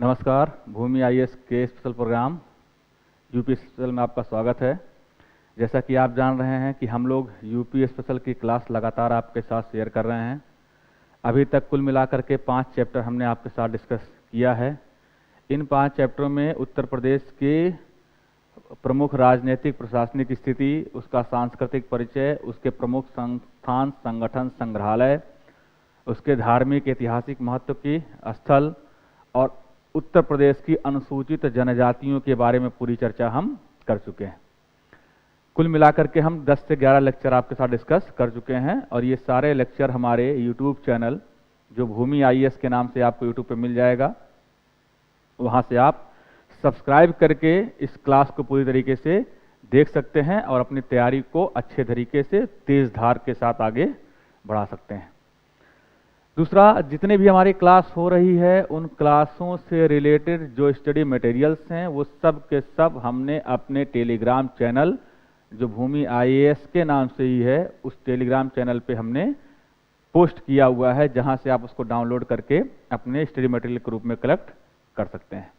नमस्कार। भूमि आईएएस के special programme UP special में आपका स्वागत है। जैसा कि आप जान रहे हैं कि हम लोग यूपी स्पेशल की क्लास लगातार आपके साथ शेयर कर रहे हैं। अभी तक कुल मिलाकर के 5 चैप्टर हमने आपके साथ डिस्कस किया है। इन 5 चैप्टरों में उत्तर प्रदेश के प्रमुख राजनीतिक प्रशासनिक स्थिति, उसका सांस्कृतिक परिचय, उसके प्रमुख संस्थान संगठन संग्रहालय, उसके धार्मिक ऐतिहासिक महत्व की स्थल और उत्तर प्रदेश की अनुसूचित जनजातियों के बारे में पूरी चर्चा हम कर चुके हैं। कुल मिलाकर के हम 10 से 11 लेक्चर आपके साथ डिस्कस कर चुके हैं और ये सारे लेक्चर हमारे यूट्यूब चैनल जो भूमि आईएएस के नाम से आपको यूट्यूब पे मिल जाएगा, वहाँ से आप सब्सक्राइब करके इस क्लास को पूरी तरीके से देख सकते हैं और अपनी तैयारी को अच्छे तरीके से तेज धार के साथ आगे बढ़ा सकते हैं। दूसरा, जितने भी हमारी क्लास हो रही है उन क्लासों से रिलेटेड जो स्टडी मटेरियल्स हैं वो सब के सब हमने अपने टेलीग्राम चैनल जो भूमि आईएएस के नाम से ही है उस टेलीग्राम चैनल पे हमने पोस्ट किया हुआ है, जहां से आप उसको डाउनलोड करके अपने स्टडी मटेरियल के रूप में कलेक्ट कर सकते हैं।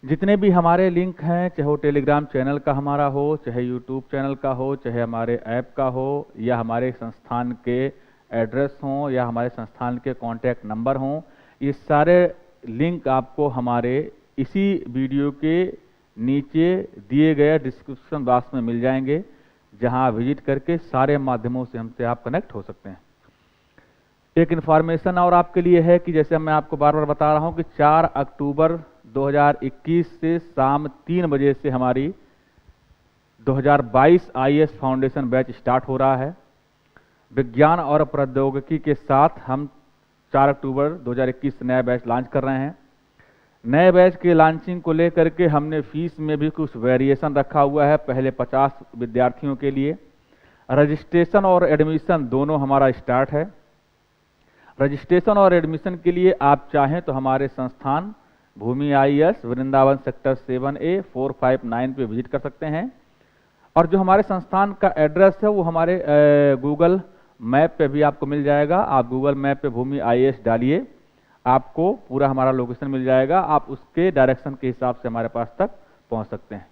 जितने भी हमारे लिंक हैं, चाहे वो टेलीग्राम चैनल का हमारा हो, चाहे यूट्यूब चैनल का हो, चाहे हमारे ऐप का हो, या हमारे संस्थान के एड्रेस हों या हमारे संस्थान के कॉन्टैक्ट नंबर हों, ये सारे लिंक आपको हमारे इसी वीडियो के नीचे दिए गए डिस्क्रिप्शन बॉक्स में मिल जाएंगे, जहां विजिट करके सारे माध्यमों से हमसे आप कनेक्ट हो सकते हैं। एक इन्फॉर्मेशन और आपके लिए है कि जैसे मैं आपको बार बार बता रहा हूं कि 4 अक्टूबर 2021 से शाम 3 बजे से हमारी 2022 आईएएस फाउंडेशन बैच स्टार्ट हो रहा है। विज्ञान और प्रौद्योगिकी के साथ हम 4 अक्टूबर 2021 नया बैच लॉन्च कर रहे हैं। नए बैच के लॉन्चिंग को लेकर के हमने फीस में भी कुछ वेरिएशन रखा हुआ है। पहले 50 विद्यार्थियों के लिए रजिस्ट्रेशन और एडमिशन दोनों हमारा स्टार्ट है। रजिस्ट्रेशन और एडमिशन के लिए आप चाहें तो हमारे संस्थान भूमि आईएएस वृंदावन सेक्टर 7A 459 पे विजिट कर सकते हैं। और जो हमारे संस्थान का एड्रेस है वो हमारे गूगल मैप पे भी आपको मिल जाएगा। आप गूगल मैप पे भूमि आईएएस डालिए, आपको पूरा हमारा लोकेशन मिल जाएगा। आप उसके डायरेक्शन के हिसाब से हमारे पास तक पहुंच सकते हैं।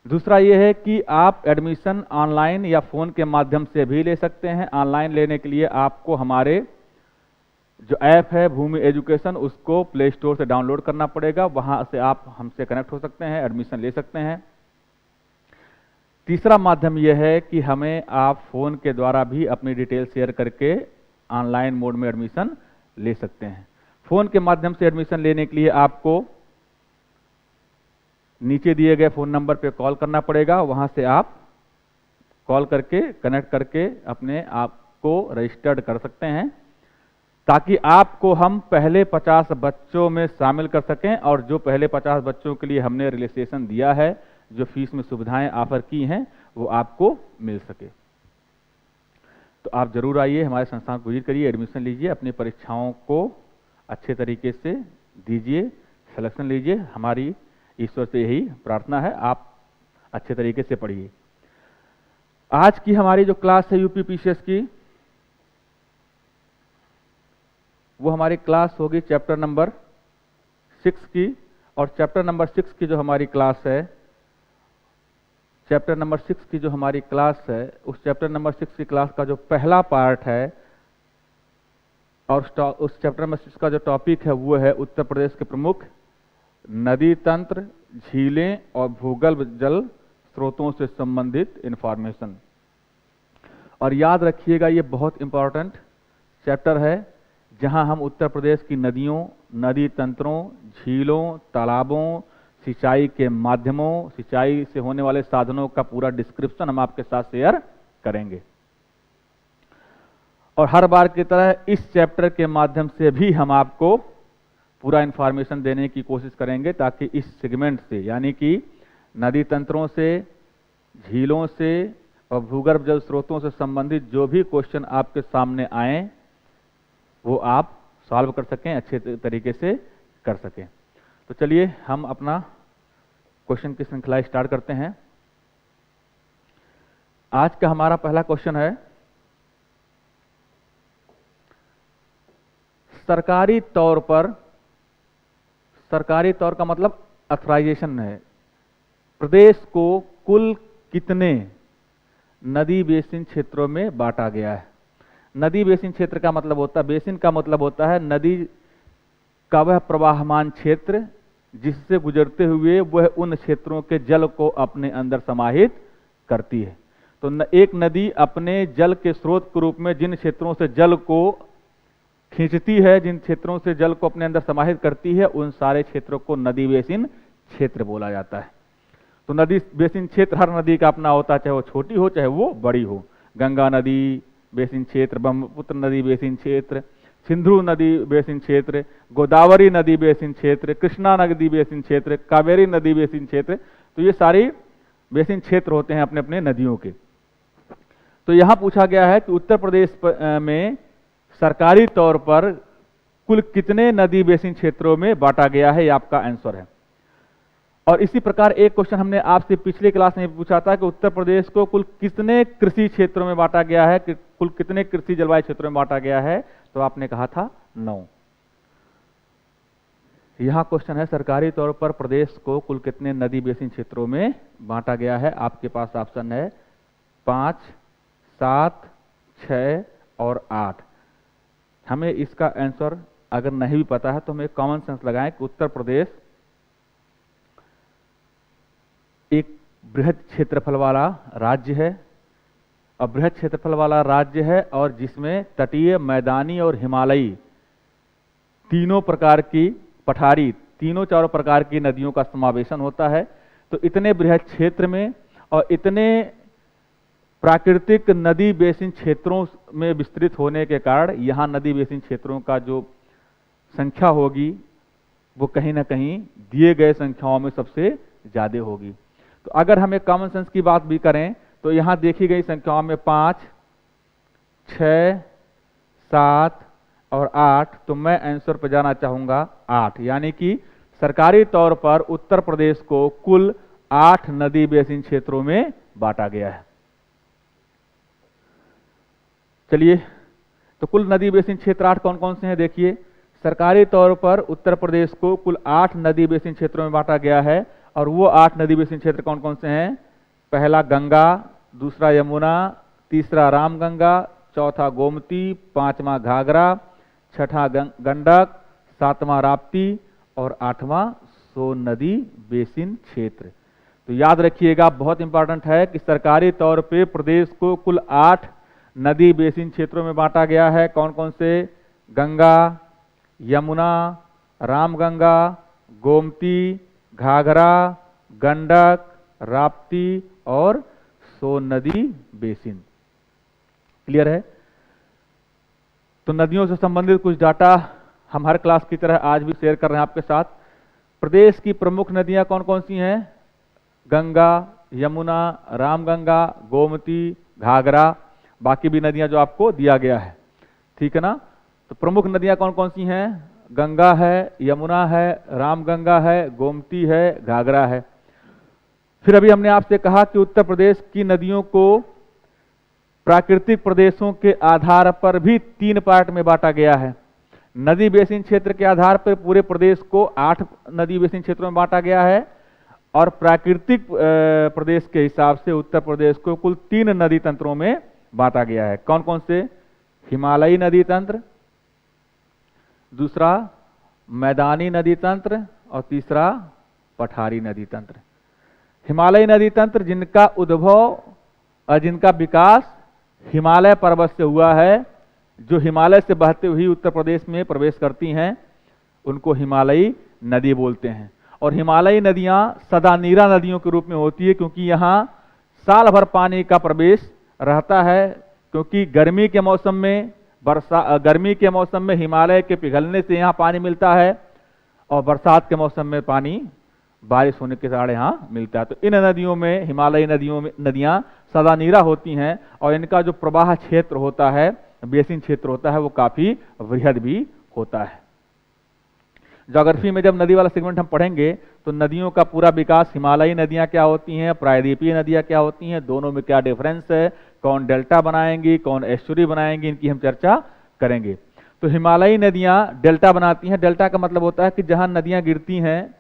दूसरा ये है कि आप एडमिशन ऑनलाइन या फ़ोन के माध्यम से भी ले सकते हैं। ऑनलाइन लेने के लिए आपको हमारे जो ऐप है भूमि एजुकेशन, उसको प्ले स्टोर से डाउनलोड करना पड़ेगा। वहाँ से आप हमसे कनेक्ट हो सकते हैं, एडमिशन ले सकते हैं। तीसरा माध्यम यह है कि हमें आप फ़ोन के द्वारा भी अपनी डिटेल शेयर करके ऑनलाइन मोड में एडमिशन ले सकते हैं। फ़ोन के माध्यम से एडमिशन लेने के लिए आपको नीचे दिए गए फ़ोन नंबर पे कॉल करना पड़ेगा। वहाँ से आप कॉल करके कनेक्ट करके अपने आप को रजिस्टर्ड कर सकते हैं, ताकि आपको हम पहले 50 बच्चों में शामिल कर सकें और जो पहले 50 बच्चों के लिए हमने रिलैक्सेशन दिया है, जो फीस में सुविधाएं ऑफर की हैं, वो आपको मिल सके। तो आप जरूर आइए, हमारे संस्थान को विजिट करिए, एडमिशन लीजिए, अपनी परीक्षाओं को अच्छे तरीके से दीजिए, सिलेक्शन लीजिए। हमारी ईश्वर से यही प्रार्थना है, आप अच्छे तरीके से पढ़िए। आज की हमारी जो क्लास है यूपी पीसीएस की, वो हमारी क्लास होगी चैप्टर नंबर 6 की। और चैप्टर नंबर 6 की जो हमारी क्लास है, चैप्टर नंबर 6 की जो हमारी क्लास है, उस चैप्टर नंबर 6 की क्लास का जो पहला पार्ट है और उस चैप्टर नंबर 6 का जो टॉपिक है वो है उत्तर प्रदेश के प्रमुख नदी तंत्र, झीलें और भूगर्भ जल स्रोतों से संबंधित इंफॉर्मेशन। और याद रखिएगा, ये बहुत इंपॉर्टेंट चैप्टर है, जहां हम उत्तर प्रदेश की नदियों, नदी तंत्रों, झीलों, तालाबों, सिंचाई के माध्यमों, सिंचाई से होने वाले साधनों का पूरा डिस्क्रिप्शन हम आपके साथ शेयर करेंगे। और हर बार की तरह इस चैप्टर के माध्यम से भी हम आपको पूरा इंफॉर्मेशन देने की कोशिश करेंगे, ताकि इस सेगमेंट से, यानी कि नदी तंत्रों से, झीलों से और भूगर्भ जल स्रोतों से संबंधित जो भी क्वेश्चन आपके सामने आए वो आप सॉल्व कर सकें, अच्छे तरीके से कर सकें। तो चलिए हम अपना क्वेश्चन की श्रृंखला स्टार्ट करते हैं। आज का हमारा पहला क्वेश्चन है, सरकारी तौर पर सरकारी तौर का मतलब अथराइजेशन है। प्रदेश को कुल कितने नदी बेसिन क्षेत्रों में बांटा गया है। नदी बेसिन क्षेत्र का मतलब होता है, बेसिन का मतलब होता है नदी का वह प्रवाहमान क्षेत्र जिससे गुजरते हुए वह उन क्षेत्रों के जल को अपने अंदर समाहित करती है। तो एक नदी अपने जल के स्रोत के रूप में जिन क्षेत्रों से जल को खींचती है, जिन क्षेत्रों से जल को अपने अंदर समाहित करती है, उन सारे क्षेत्रों को नदी बेसिन क्षेत्र बोला जाता है। तो नदी बेसिन क्षेत्र हर नदी का अपना होता है, चाहे वो छोटी हो चाहे वो बड़ी हो। गंगा नदी बेसिन क्षेत्र, ब्रह्मपुत्र नदी बेसिन क्षेत्र, सिंधु नदी बेसिन क्षेत्र, गोदावरी नदी बेसिन क्षेत्र, कृष्णा नदी बेसिन क्षेत्र, कावेरी नदी बेसिन क्षेत्र। तो ये सारी बेसिन क्षेत्र होते हैं अपने अपने नदियों के। तो यहां पूछा गया है कि उत्तर प्रदेश में सरकारी तौर पर कुल कितने नदी बेसिन क्षेत्रों में बांटा गया है, ये आपका आंसर है। और इसी प्रकार एक क्वेश्चन हमने आपसे पिछले क्लास में पूछा था कि उत्तर प्रदेश को कुल कितने कृषि क्षेत्रों में बांटा गया है, कि कुल कितने कृषि जलवायु क्षेत्रों में बांटा गया है, तो आपने कहा था 9। यहां क्वेश्चन है सरकारी तौर पर प्रदेश को कुल कितने नदी बेसिन क्षेत्रों में बांटा गया है। आपके पास ऑप्शन है 5, 7, 6 और 8। हमें इसका आंसर अगर नहीं भी पता है तो हमें कॉमन सेंस लगाएं कि उत्तर प्रदेश एक बृहद क्षेत्रफल वाला राज्य है, और बृहद क्षेत्रफल वाला राज्य है और जिसमें तटीय, मैदानी और हिमालयी तीनों प्रकार की पठारी, तीनों चारों प्रकार की नदियों का समावेशन होता है। तो इतने बृहद क्षेत्र में और इतने प्राकृतिक नदी बेसिन क्षेत्रों में विस्तृत होने के कारण यहाँ नदी बेसिन क्षेत्रों का जो संख्या होगी वो कहीं ना कहीं दिए गए संख्याओं में सबसे ज़्यादा होगी। तो अगर हमें कॉमन सेंस की बात भी करें तो यहाँ देखी गई संख्याओं में 5, 6, 7 और 8, तो मैं आंसर पर जाना चाहूँगा 8, यानी कि सरकारी तौर पर उत्तर प्रदेश को कुल 8 नदी बेसिन क्षेत्रों में बांटा गया है। चलिए, तो कुल नदी बेसिन क्षेत्र 8 कौन कौन से हैं देखिए। सरकारी तौर पर उत्तर प्रदेश को कुल 8 नदी बेसिन क्षेत्रों में बांटा गया है, और वो 8 नदी बेसिन क्षेत्र कौन कौन से हैं। पहला गंगा, दूसरा यमुना, तीसरा रामगंगा, चौथा गोमती, 5वां घाघरा, 6ठा गंडक, 7वां राप्ती और 8वां सोन नदी बेसिन क्षेत्र। तो याद रखिएगा, बहुत इंपॉर्टेंट है कि सरकारी तौर पे प्रदेश को कुल 8 नदी बेसिन क्षेत्रों में बांटा गया है। कौन कौन से। गंगा, यमुना, रामगंगा, गोमती, घाघरा, गंडक, राप्ती और सोन नदी बेसिन। क्लियर है। तो नदियों से संबंधित कुछ डाटा हम हर क्लास की तरह आज भी शेयर कर रहे हैं आपके साथ। प्रदेश की प्रमुख नदियां कौन कौन सी हैं। गंगा, यमुना, रामगंगा, गोमती, घाघरा, बाकी भी नदियां जो आपको दिया गया है, ठीक है ना। तो प्रमुख नदियां कौन कौन सी हैं। गंगा है, यमुना है, रामगंगा है, गोमती है, घाघरा है। फिर अभी हमने आपसे कहा कि उत्तर प्रदेश की नदियों को प्राकृतिक प्रदेशों के आधार पर भी 3 पार्ट में बांटा गया है। नदी बेसिन क्षेत्र के आधार पर पूरे प्रदेश को 8 नदी बेसिन क्षेत्रों में बांटा गया है, और प्राकृतिक प्रदेश के हिसाब से उत्तर प्रदेश को कुल 3 नदी तंत्रों में बांटा गया है। कौन कौन से। हिमालयी नदी तंत्र, दूसरा मैदानी नदी तंत्र और तीसरा पठारी नदी तंत्र। हिमालयी नदी तंत्र जिनका उद्भव और जिनका विकास हिमालय पर्वत से हुआ है, जो हिमालय से बहते हुए उत्तर प्रदेश में प्रवेश करती हैं, उनको हिमालयी नदी बोलते हैं। और हिमालयी नदियां सदा नीरा नदियों के रूप में होती है, क्योंकि यहाँ साल भर पानी का प्रवेश रहता है। क्योंकि गर्मी के मौसम में गर्मी के मौसम में हिमालय के पिघलने से यहाँ पानी मिलता है, और बरसात के मौसम में पानी बारिश होने के कारण यहाँ मिलता है। तो इन नदियों में, हिमालयी नदियों में, नदियाँ सदा नीरा होती हैं, और इनका जो प्रवाह क्षेत्र होता है, बेसिन क्षेत्र होता है, वो काफी वृहद भी होता है। ज्योग्राफी में जब नदी वाला सेगमेंट हम पढ़ेंगे तो नदियों का पूरा विकास, हिमालयी नदियां क्या होती हैं, प्रायद्वीपीय नदियां क्या होती हैं, दोनों में क्या डिफरेंस है, कौन डेल्टा बनाएंगी, कौन एस्चुरी बनाएंगी, इनकी हम चर्चा करेंगे। तो हिमालयी नदियां डेल्टा बनाती हैं। डेल्टा का मतलब होता है कि जहां नदियां गिरती हैं,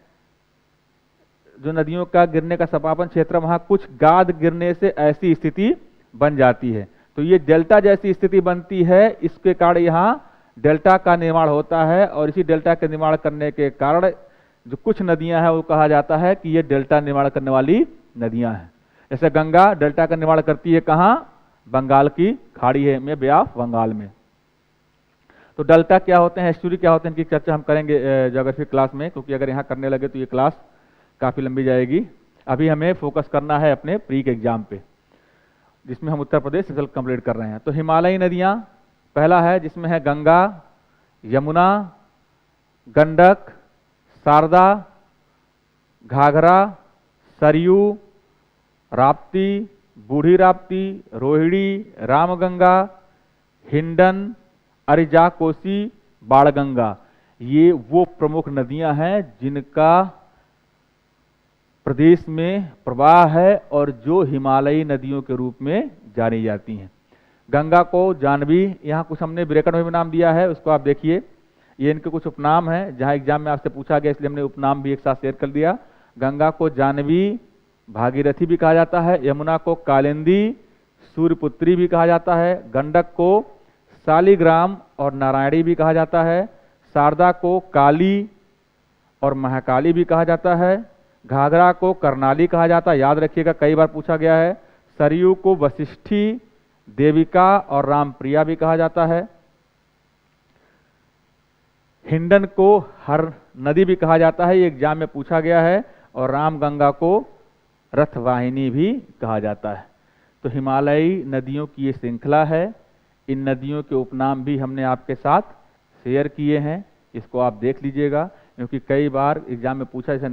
जो नदियों का गिरने का समापन क्षेत्र, वहां कुछ गाद गिरने से ऐसी स्थिति बन जाती है। तो ये डेल्टा जैसी स्थिति बनती है, इसके कारण यहाँ डेल्टा का निर्माण होता है। और इसी डेल्टा के निर्माण करने के कारण जो कुछ नदियां हैं वो कहा जाता है कि ये डेल्टा निर्माण करने वाली नदियां हैं। जैसे गंगा डेल्टा का निर्माण करती है कहाँ? बंगाल की खाड़ी है में, बे ऑफ बंगाल में। तो डेल्टा क्या होते हैं, एस्चुरी क्या होते हैं, इनकी चर्चा हम करेंगे ज्योग्राफी क्लास में, क्योंकि अगर यहाँ करने लगे तो ये क्लास काफ़ी लंबी जाएगी। अभी हमें फोकस करना है अपने प्री के एग्जाम पे, जिसमें हम उत्तर प्रदेश रिजल्ट कंप्लीट कर रहे हैं। तो हिमालयी नदियाँ पहला है, जिसमें है गंगा, यमुना, गंडक, शारदा, घाघरा, सरयू, राप्ती, बूढ़ी राप्ती, रोहिणी, रामगंगा, हिंडन, अरिजा कोसी, बाणगंगा। ये वो प्रमुख नदियां हैं जिनका प्रदेश में प्रवाह है और जो हिमालयी नदियों के रूप में जानी जाती हैं। गंगा को जानवी, यहाँ कुछ हमने ब्रैकेट में भी नाम दिया है, उसको आप देखिए। ये इनके कुछ उपनाम हैं, जहाँ एग्जाम में आपसे पूछा गया इसलिए हमने उपनाम भी एक साथ शेयर कर दिया। गंगा को जानवी, भागीरथी भी कहा जाता है। यमुना को कालिंदी, सूर्यपुत्री भी कहा जाता है। गंडक को शालिग्राम और नारायणी भी कहा जाता है। शारदा को काली और महाकाली भी कहा जाता है। घाघरा को कर्णाली कहा जाता है, याद रखिएगा कई बार पूछा गया है। सरयू को वशिष्ठी, देविका और रामप्रिया भी कहा जाता है। हिंडन को हर नदी भी कहा जाता है, ये एग्जाम में पूछा गया है। और रामगंगा को रथवाहिनी भी कहा जाता है। तो हिमालयी नदियों की ये श्रृंखला है। इन नदियों के उपनाम भी हमने आपके साथ शेयर किए हैं, इसको आप देख लीजिएगा, क्योंकि कई बार एग्जाम में पूछा, जैसे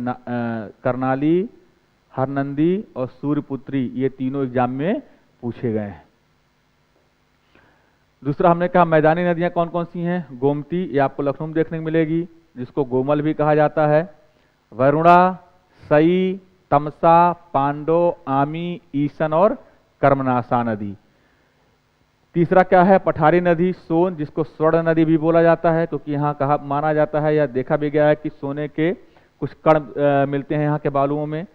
कर्णाली, हरनंदी और सूर्यपुत्री, ये तीनों एग्जाम में पूछे गए हैं। दूसरा हमने कहा मैदानी नदियां कौन कौन सी हैं। गोमती, ये आपको लखनऊ में देखने को मिलेगी, जिसको गोमल भी कहा जाता है। वरुणा, सई, तमसा, पांडो, आमी, ईसन और कर्मनाशा नदी। तीसरा क्या है, पठारी नदी, सोन, जिसको स्वर्ण नदी भी बोला जाता है, क्योंकि यहाँ कहा माना जाता है या देखा भी गया है कि सोने के कुछ कण मिलते हैं यहाँ के बालुओं में।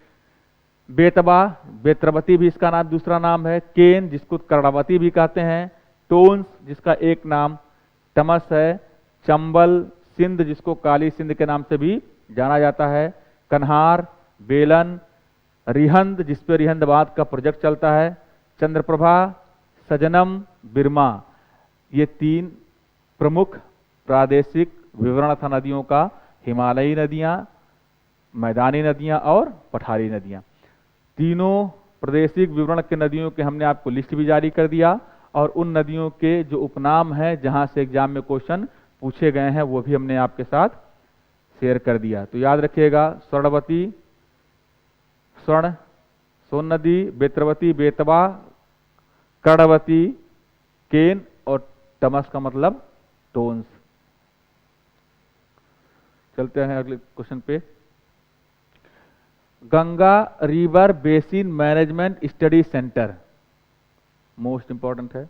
बेतबा, बेत्रवती भी इसका नाम दूसरा नाम है। केन, जिसको कर्णावती भी कहते हैं। टोन्स, जिसका एक नाम तमस है। चंबल, सिंध, जिसको काली सिंध के नाम से भी जाना जाता है। कन्हार, बेलन, रिहंद, जिसपे रिहंद बांध का प्रोजेक्ट चलता है। चंद्रप्रभा, सजनम, बिरमा। ये तीन प्रमुख प्रादेशिक विवरण था नदियों का, हिमालयी नदियां, मैदानी नदियां और पठारी नदियां। तीनों प्रादेशिक विवरण के नदियों के हमने आपको लिस्ट भी जारी कर दिया, और उन नदियों के जो उपनाम हैं जहां से एग्जाम में क्वेश्चन पूछे गए हैं वो भी हमने आपके साथ शेयर कर दिया। तो याद रखिएगा, स्वर्णवती, स्वर्ण, सोन नदी, बेत्रवती, बेतवा, कर्णवती, केन और तमस का मतलब टोन्स। चलते हैं अगले क्वेश्चन पे। Ganga river basin management study centre, most important है।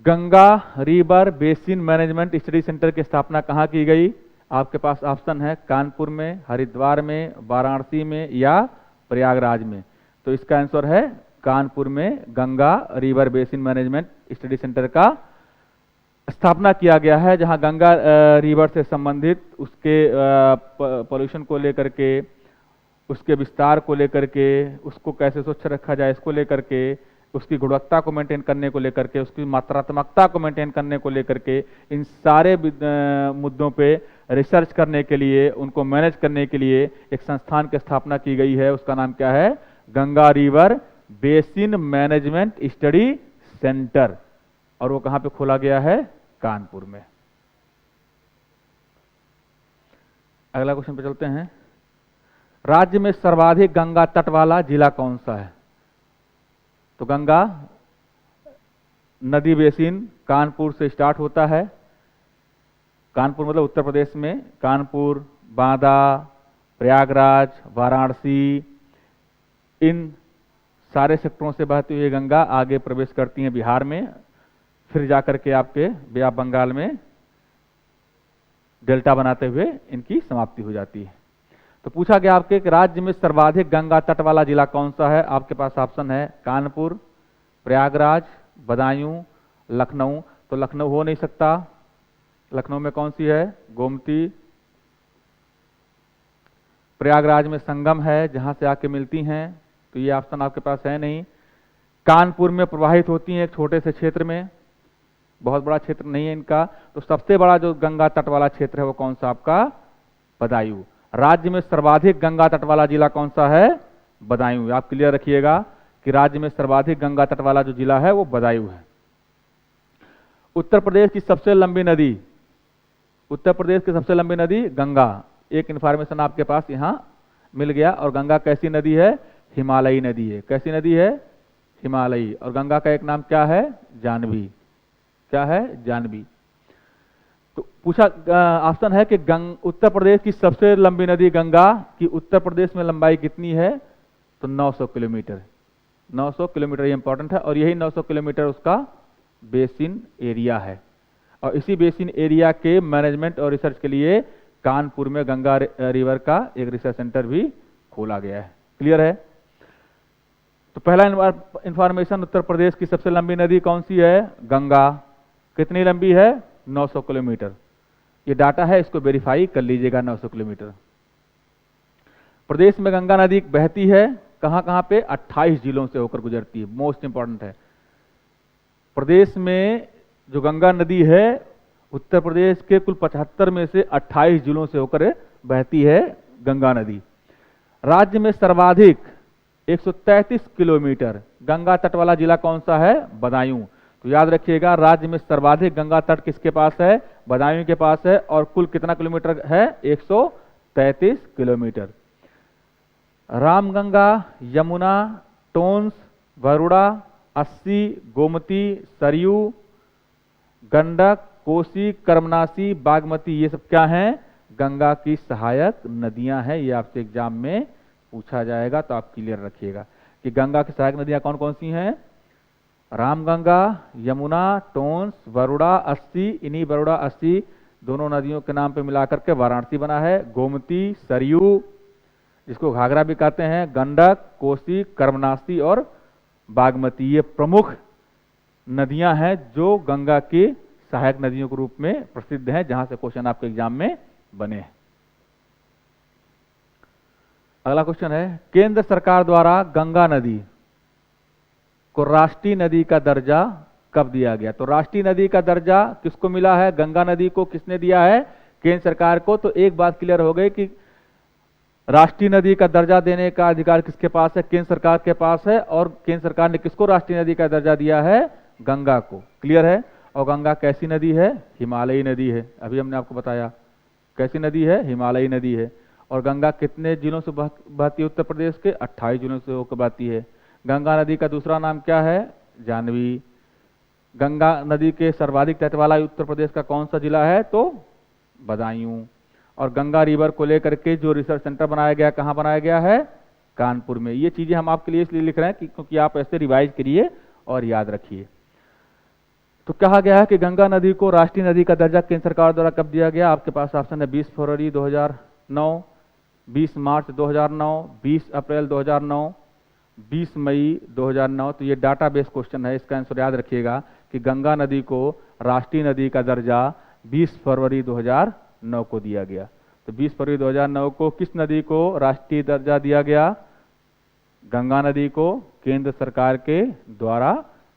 Ganga river basin management study centre की स्थापना कहाँ की गई? आपके पास ऑप्शन है, कानपुर में, हरिद्वार में, वाराणसी में या प्रयागराज में। तो इसका आंसर है कानपुर में Ganga river basin management study centre का स्थापना किया गया है, जहां गंगा रिवर से संबंधित उसके पोल्यूशन को लेकर के, उसके विस्तार को लेकर के, उसको कैसे स्वच्छ रखा जाए इसको लेकर के, उसकी गुणवत्ता को मेंटेन करने को लेकर के, उसकी मात्रात्मकता को मेंटेन करने को लेकर के, इन सारे मुद्दों पे रिसर्च करने के लिए, उनको मैनेज करने के लिए एक संस्थान की स्थापना की गई है। उसका नाम क्या है? Ganga river basin management study centre. और वो कहां पे खोला गया है? कानपुर में। अगला क्वेश्चन पे चलते हैं। राज्य में सर्वाधिक गंगा तट वाला जिला कौन सा है? तो गंगा नदी बेसिन कानपुर से स्टार्ट होता है। कानपुर मतलब उत्तर प्रदेश में कानपुर, बांदा, प्रयागराज, वाराणसी, इन सारे सेक्टरों से बहती हुई गंगा आगे प्रवेश करती हैं बिहार में, फिर जाकर के आपके बे ऑफ बंगाल में डेल्टा बनाते हुए इनकी समाप्ति हो जाती है। तो पूछा गया आपके कि राज्य में सर्वाधिक गंगा तट वाला जिला कौन सा है। आपके पास ऑप्शन है कानपुर, प्रयागराज, बदायूं, लखनऊ। तो लखनऊ हो नहीं सकता, लखनऊ में कौन सी है, गोमती। प्रयागराज में संगम है जहां से आके मिलती हैं, तो ये ऑप्शन आपके पास है नहीं। कानपुर में प्रवाहित होती हैं एक छोटे से क्षेत्र में, बहुत बड़ा क्षेत्र नहीं है इनका। तो सबसे बड़ा जो गंगा तट वाला क्षेत्र है वो कौन सा आपका, बदायूं। राज्य में सर्वाधिक गंगा तट वाला जिला कौन सा है, बदायूं। आप क्लियर रखिएगा कि राज्य में सर्वाधिक गंगा तट वाला जो जिला है वो बदायूं है। उत्तर प्रदेश की सबसे लंबी नदी, उत्तर प्रदेश की सबसे लंबी नदी गंगा। एक इंफॉर्मेशन आपके पास यहां मिल गया। और गंगा कैसी नदी है, हिमालयी नदी है। कैसी नदी है, हिमालयी। और गंगा का एक नाम क्या है, जानवी। क्या है, जानवी। तो पूछा ऑप्शन है कि उत्तर प्रदेश की सबसे लंबी नदी गंगा की उत्तर प्रदेश में लंबाई कितनी है, तो 900 किलोमीटर। 900 किलोमीटर, ये इंपॉर्टेंट है। और यही 900 किलोमीटर उसका बेसिन एरिया है। और इसी बेसिन एरिया के मैनेजमेंट और रिसर्च के लिए कानपुर में गंगा रिवर का एक रिसर्च सेंटर भी खोला गया है। क्लियर है। तो पहला इंफॉर्मेशन, उत्तर प्रदेश की सबसे लंबी नदी कौन सी है, गंगा। कितनी लंबी है, 900 किलोमीटर। ये डाटा है, इसको वेरीफाई कर लीजिएगा। 900 किलोमीटर। प्रदेश में गंगा नदी बहती है कहां कहां पे, 28 जिलों से होकर गुजरती है। मोस्ट इंपॉर्टेंट है, प्रदेश में जो गंगा नदी है उत्तर प्रदेश के कुल 75 में से 28 जिलों से होकर बहती है गंगा नदी। राज्य में सर्वाधिक 133 किलोमीटर गंगा तट वाला जिला कौन सा है, बदायूं। तो याद रखिएगा, राज्य में सर्वाधिक गंगा तट किसके पास है, बदायूं के पास है। और कुल कितना किलोमीटर है, 133 किलोमीटर। रामगंगा, यमुना, टोंस, वरुणा, अस्सी, गोमती, सरयू, गंडक, कोसी, कर्मनासी, बागमती, ये सब क्या हैं, गंगा की सहायक नदियां हैं। ये आपसे एग्जाम में पूछा जाएगा, तो आप क्लियर रखिएगा कि गंगा की सहायक नदियां कौन कौन सी हैं। रामगंगा, यमुना, टोंस, वरुणा, अस्सी। इन्हीं वरुणा, अस्सी दोनों नदियों के नाम पे मिलाकर के वाराणसी बना है। गोमती, सरयू, जिसको घाघरा भी कहते हैं, गंडक, कोसी, कर्मनासी और बागमती, ये प्रमुख नदियां हैं जो गंगा की सहायक नदियों के रूप में प्रसिद्ध हैं, जहां से क्वेश्चन आपके एग्जाम में बने। अगला क्वेश्चन है, केंद्र सरकार द्वारा गंगा नदी को राष्ट्रीय नदी का दर्जा कब दिया गया। तो राष्ट्रीय नदी का दर्जा किसको मिला है, गंगा नदी को किसने दिया है, केंद्र सरकार को। तो एक बात क्लियर हो गई कि राष्ट्रीय नदी का दर्जा देने का अधिकार किसके पास है, केंद्र सरकार के पास है। और केंद्र सरकार ने किसको राष्ट्रीय नदी का दर्जा दिया है, गंगा को। क्लियर है। और गंगा कैसी नदी है, हिमालयी नदी है। अभी हमने आपको बताया कैसी नदी है, हिमालयी नदी है। और गंगा कितने जिलों से बहती है, उत्तर प्रदेश के 28 जिलों से होकर बहती है। गंगा नदी का दूसरा नाम क्या है, जानवी। गंगा नदी के सर्वाधिक तट वाला उत्तर प्रदेश का कौन सा जिला है, तो बदायूं। और गंगा रिवर को लेकर के जो रिसर्च सेंटर बनाया गया, कहाँ बनाया गया है, कानपुर में। ये चीजें हम आपके लिए इसलिए लिख रहे हैं क्योंकि आप ऐसे रिवाइज करिए और याद रखिए। तो कहा गया है कि गंगा नदी को राष्ट्रीय नदी का दर्जा केंद्र सरकार द्वारा कब दिया गया। आपके पास ऑप्शन है 20 फरवरी 2009, 20 मार्च 2009, 20 अप्रैल 2009, 20 मई 2009। तो ये डाटाबेस क्वेश्चन है, इसका आंसर याद रखिएगा कि गंगा नदी को राष्ट्रीय नदी का दर्जा 20 फरवरी 2009 को दिया गया। तो 20 फरवरी 2009 को किस नदी को राष्ट्रीय दर्जा दिया गया, गंगा नदी को केंद्र सरकार के द्वारा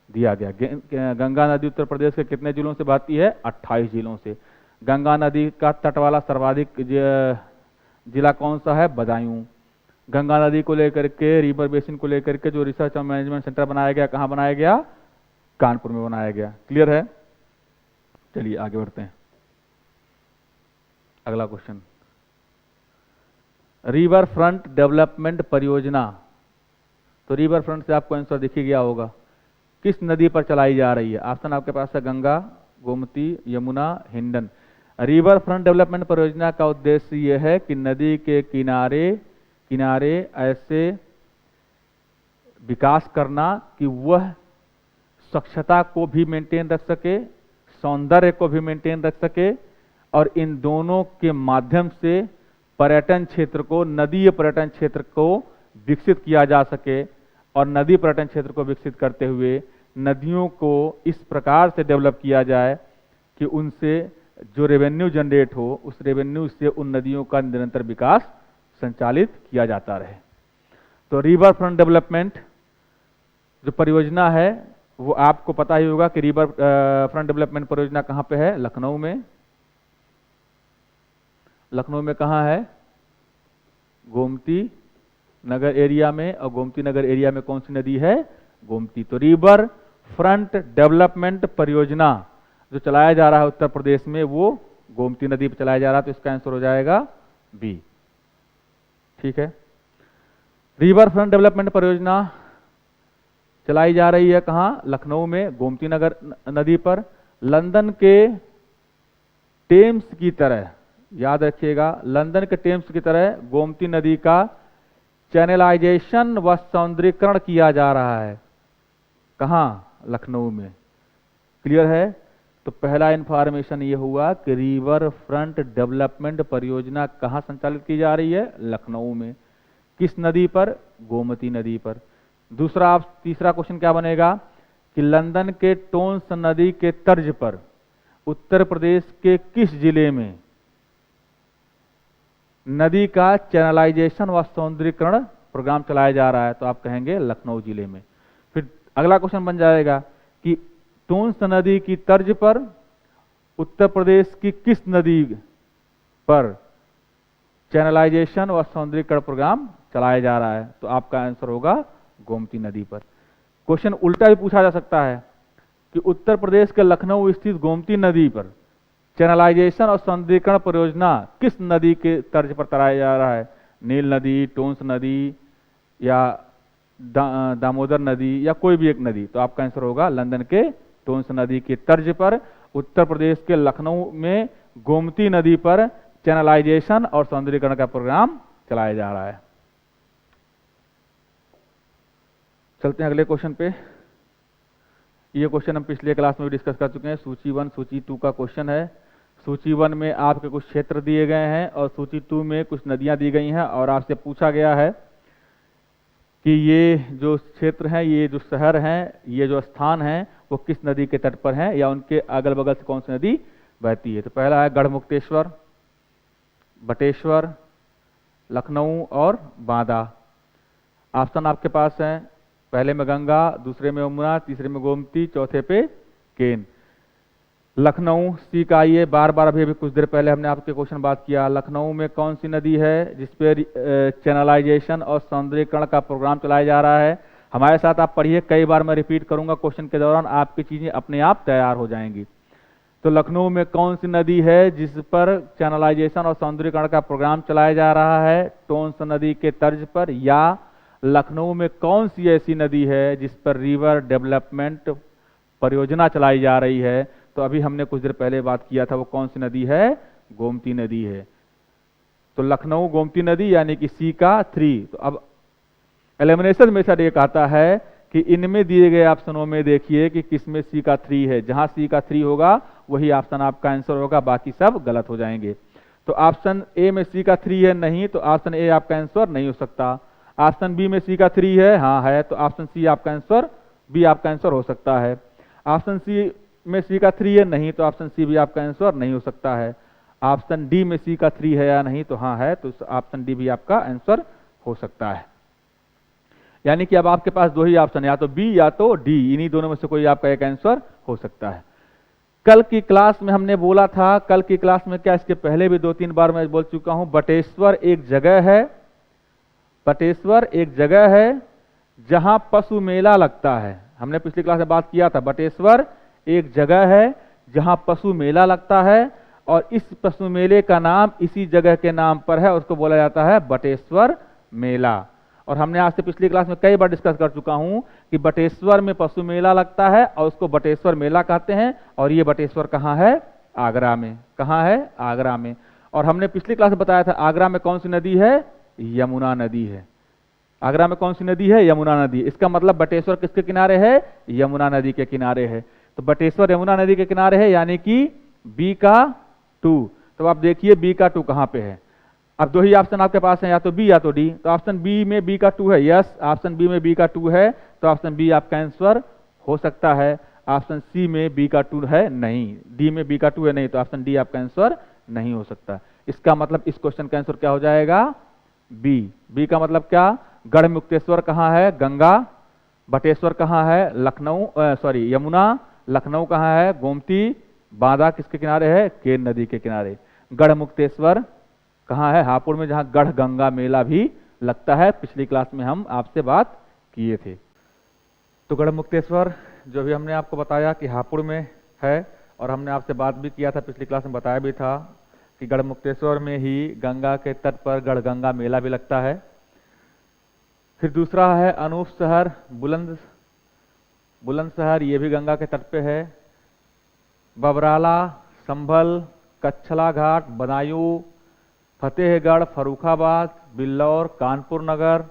दिया गया। गंगा नदी उत्तर प्रदेश के कितने जिलों से बहती है, 28 जिलों से। गंगा नदी का तट वाला सर्वाधिक जिला कौन सा है, बदायूं। गंगा नदी को लेकर के, रिवर बेसिन को लेकर के जो रिसर्च और मैनेजमेंट सेंटर बनाया गया, कहाँ बनाया गया, कानपुर में बनाया गया। क्लियर है। चलिए आगे बढ़ते हैं। अगला क्वेश्चन, रिवर फ्रंट डेवलपमेंट परियोजना। तो रिवर फ्रंट से आपको आंसर दिख ही गया होगा, किस नदी पर चलाई जा रही है। ऑप्शन आपके पास है Ganga, Gomti, Yamuna, Hindon. River front development परियोजना का उद्देश्य यह है कि नदी के किनारे किनारे ऐसे विकास करना कि वह स्वच्छता को भी मेंटेन रख सके, सौंदर्य को भी मेंटेन रख सके, और इन दोनों के माध्यम से पर्यटन क्षेत्र को, नदीय पर्यटन क्षेत्र को विकसित किया जा सके। और नदी पर्यटन क्षेत्र को विकसित करते हुए नदियों को इस प्रकार से डेवलप किया जाए कि उनसे जो रेवेन्यू जनरेट हो, उस रेवेन्यू से उन नदियों का निरंतर विकास संचालित किया जाता रहे। तो रिवर फ्रंट डेवलपमेंट जो परियोजना है वो आपको पता ही होगा कि रिवर फ्रंट डेवलपमेंट परियोजना कहाँ पे है? लखनऊ में। लखनऊ में कहाँ है? गोमती नगर एरिया में। और गोमती नगर एरिया में कौन सी नदी है? गोमती। तो रिवर फ्रंट डेवलपमेंट परियोजना जो चलाया जा रहा है उत्तर प्रदेश में, वो गोमती नदी पर चलाया जा रहा है। तो इसका आंसर हो जाएगा बी। ठीक है। रिवर फ्रंट डेवलपमेंट परियोजना चलाई जा रही है कहाँ? लखनऊ में, गोमती नगर नदी पर। लंदन के टेम्स की तरह, याद रखिएगा, लंदन के टेम्स की तरह गोमती नदी का चैनलाइजेशन व सौंदर्यीकरण किया जा रहा है। कहाँ? लखनऊ में। क्लियर है? तो पहला इंफॉर्मेशन ये हुआ कि रिवर फ्रंट डेवलपमेंट परियोजना कहाँ संचालित की जा रही है? लखनऊ में। किस नदी पर? गोमती नदी पर। दूसरा, तीसरा क्वेश्चन क्या बनेगा कि लंदन के टोन्स नदी के तर्ज पर उत्तर प्रदेश के किस जिले में नदी का चैनलाइजेशन व सौंदर्यीकरण प्रोग्राम चलाया जा रहा है? तो आप कहेंगे लखनऊ जिले में। फिर अगला क्वेश्चन बन जाएगा कि टोन्स नदी की तर्ज पर उत्तर प्रदेश की किस नदी पर चैनलाइजेशन व सौंदर्यीकरण प्रोग्राम चलाया जा रहा है? तो आपका आंसर होगा गोमती नदी पर। क्वेश्चन उल्टा भी पूछा जा सकता है कि उत्तर प्रदेश के लखनऊ स्थित गोमती नदी पर चैनलाइजेशन और सौंदर्यीकरण परियोजना किस नदी के तर्ज पर चलाया जा रहा है? नील नदी, टोन्स नदी, या दामोदर नदी, या कोई भी एक नदी? तो आपका आंसर होगा लंदन के टोन्स नदी के तर्ज पर उत्तर प्रदेश के लखनऊ में गोमती नदी पर चैनलाइजेशन और सौंदर्यीकरण का प्रोग्राम चलाया जा रहा है। चलते हैं अगले क्वेश्चन पे। ये क्वेश्चन हम पिछले क्लास में भी डिस्कस कर चुके हैं। सूची 1 सूची 2 का क्वेश्चन है। सूची 1 में आपके कुछ क्षेत्र दिए गए हैं और सूची 2 में कुछ नदियां दी गई हैं, और आपसे पूछा गया है कि ये जो क्षेत्र हैं, ये जो शहर हैं, ये जो स्थान हैं, वो किस नदी के तट पर हैं या उनके अगल बगल से कौन सी नदी बहती है। तो पहला है गढ़मुक्तेश्वर, बटेश्वर, लखनऊ और बांदा। ऑप्शन आपके पास है, पहले में गंगा, दूसरे में यमुना, तीसरे में गोमती, चौथे पे केन। लखनऊ सी का आइए, बार बार अभी कुछ देर पहले हमने आपके क्वेश्चन बात किया। लखनऊ में कौन सी नदी है जिसपे चैनलाइजेशन और सौंदर्यीकरण का प्रोग्राम चलाया जा रहा है? हमारे साथ आप पढ़िए, कई बार मैं रिपीट करूंगा क्वेश्चन के दौरान, आपकी चीजें अपने आप तैयार हो जाएंगी। तो लखनऊ में कौन सी नदी है जिस पर चैनलाइजेशन और सौंदर्यीकरण का प्रोग्राम चलाया जा रहा है? टोन्स नदी के तर्ज पर। या लखनऊ में कौन सी ऐसी नदी है जिस पर रिवर डेवलपमेंट परियोजना चलाई जा रही है? तो अभी हमने कुछ देर पहले बात किया था, वो कौन सी नदी है? गोमती नदी है। तो लखनऊ गोमती नदी यानी कि सी का 3। तो अब एलिमिनेशन मेथड ये कहता है कि इनमें दिए गए ऑप्शनों में देखिए कि किसमें सी का 3 है। जहां सी का 3 होगा वही ऑप्शन आपका आंसर होगा, बाकी सब गलत हो जाएंगे। तो ऑप्शन ए में सी का 3 है, नहीं, तो ऑप्शन ए आपका आंसर नहीं हो सकता। ऑप्शन बी में सी का 3 है, हाँ है, तो ऑप्शन सी आपका आंसर, बी आपका आंसर हो सकता है। ऑप्शन सी में सी का 3 है, नहीं, तो ऑप्शन सी भी आपका आंसर नहीं हो सकता है। ऑप्शन डी में सी का 3 है या नहीं, तो हाँ है, तो ऑप्शन डी भी आपका आंसर हो सकता है। यानी कि अब आपके पास दो ही ऑप्शन है, या तो बी या तो डी, इन्हीं दोनों में से कोई आपका एक आंसर हो सकता है। कल की क्लास में हमने बोला था, कल की क्लास में क्या, इसके पहले भी 2-3 बार मैं बोल चुका हूं, बटेश्वर एक जगह है, बटेश्वर एक जगह है जहां पशु मेला लगता है। हमने पिछली क्लास में बात किया था, बटेश्वर एक जगह है जहां पशु मेला लगता है, और इस पशु मेले का नाम इसी जगह के नाम पर है, उसको बोला जाता है बटेश्वर मेला। और हमने आज से पिछली क्लास में कई बार डिस्कस कर चुका हूं कि बटेश्वर में पशु मेला लगता है और उसको बटेश्वर मेला कहते हैं। और ये बटेश्वर कहाँ है? आगरा में। कहाँ है? आगरा में। और हमने पिछली क्लास में बताया था आगरा में कौन सी नदी है? यमुना नदी है। आगरा में कौन सी नदी है? यमुना नदी। इसका मतलब बटेश्वर किसके किनारे है? यमुना नदी के किनारे है। तो बटेश्वर यमुना नदी के किनारे है, यानी कि बी का 2। तो आप देखिए बी का 2 कहाँ पे है। अब दो ही ऑप्शन आपके पास है, या तो बी या तो डी। तो ऑप्शन बी में बी का 2 है, यस। ऑप्शन बी में बी का 2 है, तो ऑप्शन बी आपका आंसर हो सकता है। ऑप्शन सी में बी का 2 है, नहीं। डी में बी का 2 है, नहीं। तो ऑप्शन डी आपका आंसर नहीं हो सकता। इसका मतलब इस क्वेश्चन का आंसर क्या हो जाएगा? बी। बी का मतलब क्या? गढ़मुक्तेश्वर कहाँ है? गंगा। बटेश्वर कहाँ है? लखनऊ, सॉरी यमुना। लखनऊ कहाँ है? गोमती। बांदा किसके किनारे है? केन नदी के किनारे। गढ़मुक्तेश्वर कहाँ है? हापुड़ में, जहाँ गढ़ गंगा मेला भी लगता है। पिछली क्लास में हम आपसे बात किए थे। तो गढ़मुक्तेश्वर जो भी हमने आपको बताया कि हापुड़ में है, और हमने आपसे बात भी किया था, पिछली क्लास में बताया भी था कि गढ़मुक्तेश्वर में ही गंगा के तट पर गढ़ गंगा मेला भी लगता है। फिर दूसरा है अनूप शहर, बुलंदशहर, ये भी गंगा के तट पे है। बबराला, संभल, कच्छला घाट, बदायूं, फतेहगढ़, फर्रुखाबाद, बिल्लौर, कानपुर नगर,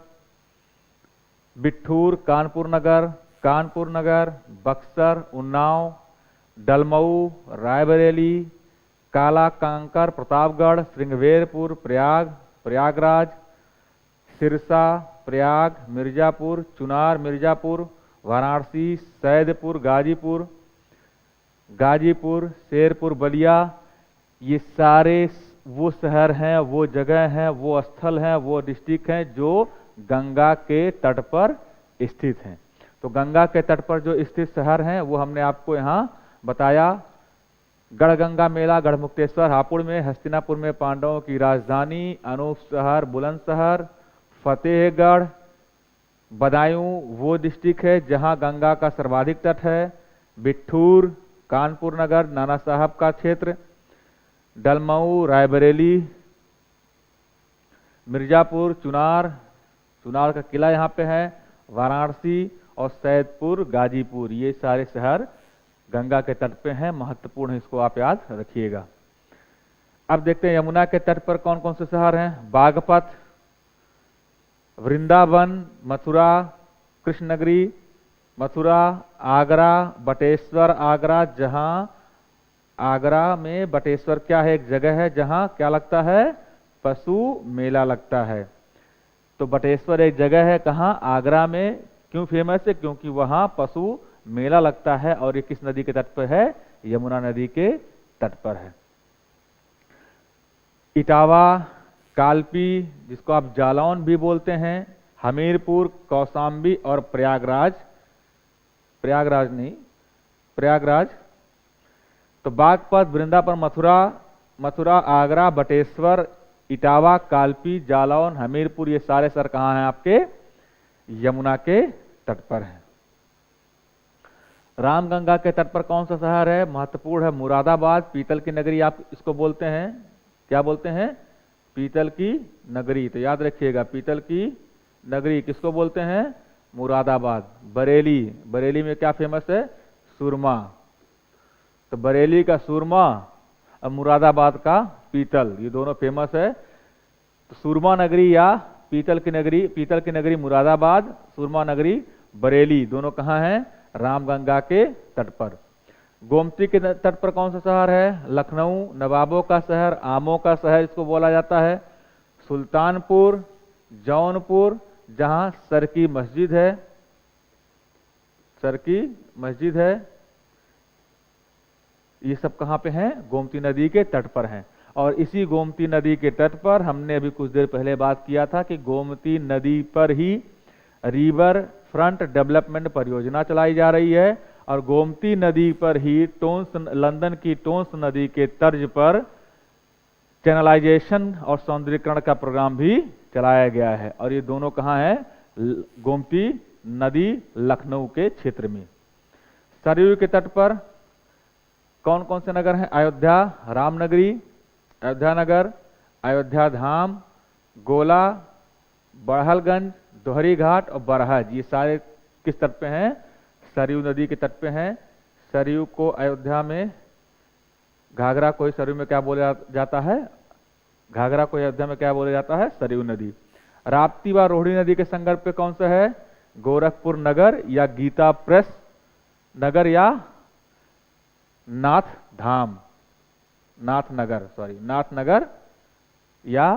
बिट्ठूर, कानपुर नगर, बक्सर, उन्नाव, डलमऊ, रायबरेली, काला कांकर, प्रतापगढ़, श्रृंगवेरपुर, प्रयागराज, सिरसा, प्रयाग, मिर्जापुर, चुनार, मिर्जापुर, वाराणसी, सैदपुर, गाजीपुर, शेरपुर, बलिया, ये सारे वो शहर हैं, वो जगह हैं, वो स्थल हैं, वो डिस्ट्रिक्ट हैं जो गंगा के तट पर स्थित हैं। तो गंगा के तट पर जो स्थित शहर हैं वो हमने आपको यहाँ बताया। गढ़ गंगा मेला गढ़मुक्तेश्वर हापुड़ में, हस्तिनापुर में पांडवों की राजधानी, अनूप शहर, बुलंदशहर, फतेहगढ़, बदायूं वो डिस्ट्रिक्ट है जहाँ गंगा का सर्वाधिक तट है। बिट्ठूर, कानपुर नगर, नाना साहब का क्षेत्र, डलमऊ, रायबरेली, मिर्जापुर, चुनार का किला यहाँ पे है, वाराणसी और सैदपुर, गाजीपुर, ये सारे शहर गंगा के तट पे हैं। महत्वपूर्ण है, इसको आप याद रखिएगा। अब देखते हैं यमुना के तट पर कौन कौन से शहर हैं। बागपत, वृंदावन, मथुरा, कृष्णनगरी, मथुरा, आगरा, बटेश्वर आगरा, जहां आगरा में बटेश्वर क्या है? एक जगह है जहां क्या लगता है? पशु मेला लगता है। तो बटेश्वर एक जगह है, कहां? आगरा में। क्यों फेमस है? क्योंकि वहां पशु मेला लगता है। और ये किस नदी के तट पर है? यमुना नदी के तट पर है। इटावा, कालपी, जिसको आप जालौन भी बोलते हैं, हमीरपुर, कौशाम्बी और प्रयागराज। तो बागपत, वृंदावन, मथुरा, आगरा, बटेश्वर, इटावा, कालपी, जालौन, हमीरपुर, ये सारे शहर कहाँ हैं? आपके यमुना के तट पर हैं। रामगंगा के तट पर कौन सा शहर है? महत्वपूर्ण है मुरादाबाद, पीतल की नगरी आप इसको बोलते हैं। क्या बोलते हैं? पीतल की नगरी। तो याद रखिएगा, पीतल की नगरी किसको बोलते हैं? मुरादाबाद। बरेली में क्या फेमस है? सुरमा। तो बरेली का सुरमा और मुरादाबाद का पीतल, ये दोनों फेमस है। तो सुरमा नगरी या पीतल की नगरी मुरादाबाद, सुरमा नगरी बरेली, दोनों कहाँ हैं? रामगंगा के तट पर। गोमती के तट पर कौन सा शहर है? लखनऊ, नवाबों का शहर, आमों का शहर इसको बोला जाता है। सुल्तानपुर, जौनपुर, जहां सर की मस्जिद है, ये सब कहाँ पे हैं? गोमती नदी के तट पर हैं। और इसी गोमती नदी के तट पर हमने अभी कुछ देर पहले बात किया था कि गोमती नदी पर ही रिवर फ्रंट डेवलपमेंट परियोजना चलाई जा रही है। और गोमती नदी पर ही लंदन की टोंस नदी के तर्ज पर चैनलाइजेशन और सौंदर्यीकरण का प्रोग्राम भी चलाया गया है। और ये दोनों कहाँ है? गोमती नदी लखनऊ के क्षेत्र में। सरयू के तट पर कौन कौन से नगर हैं? अयोध्या, रामनगरी, अयोध्या नगर, अयोध्या धाम, गोला, बड़हलगंज, दोहरी घाट और बरहज, ये सारे किस तट पे हैं? सरयू नदी के तट पे हैं। सरयू को अयोध्या में, घाघरा को सरयू में क्या बोला जाता है? घाघरा को अयोध्या में क्या बोला जाता है? सरयू नदी। राप्ती व रोहिणी नदी के संगम पे कौन सा है? गोरखपुर नगर या गीता प्रेस नगर या नाथ नगर या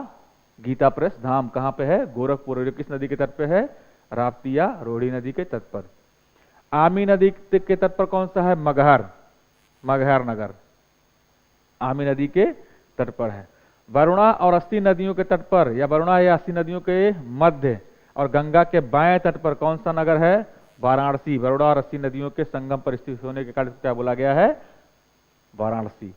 गीता प्रेस धाम कहाँ पे है? गोरखपुर। किस नदी के तट पे है? राप्ती या रोहिणी नदी के तट पर। आमी नदी के तट पर कौन सा है? मगहर नगर आमी नदी के तट पर है। वरुणा और अस्सी नदियों के तट पर या वरुणा या अस्सी नदियों के मध्य और गंगा के बाएं तट पर कौन सा नगर है? वाराणसी। वरुणा और अस्सी नदियों के संगम पर स्थित होने के कारण क्या बोला गया है? वाराणसी।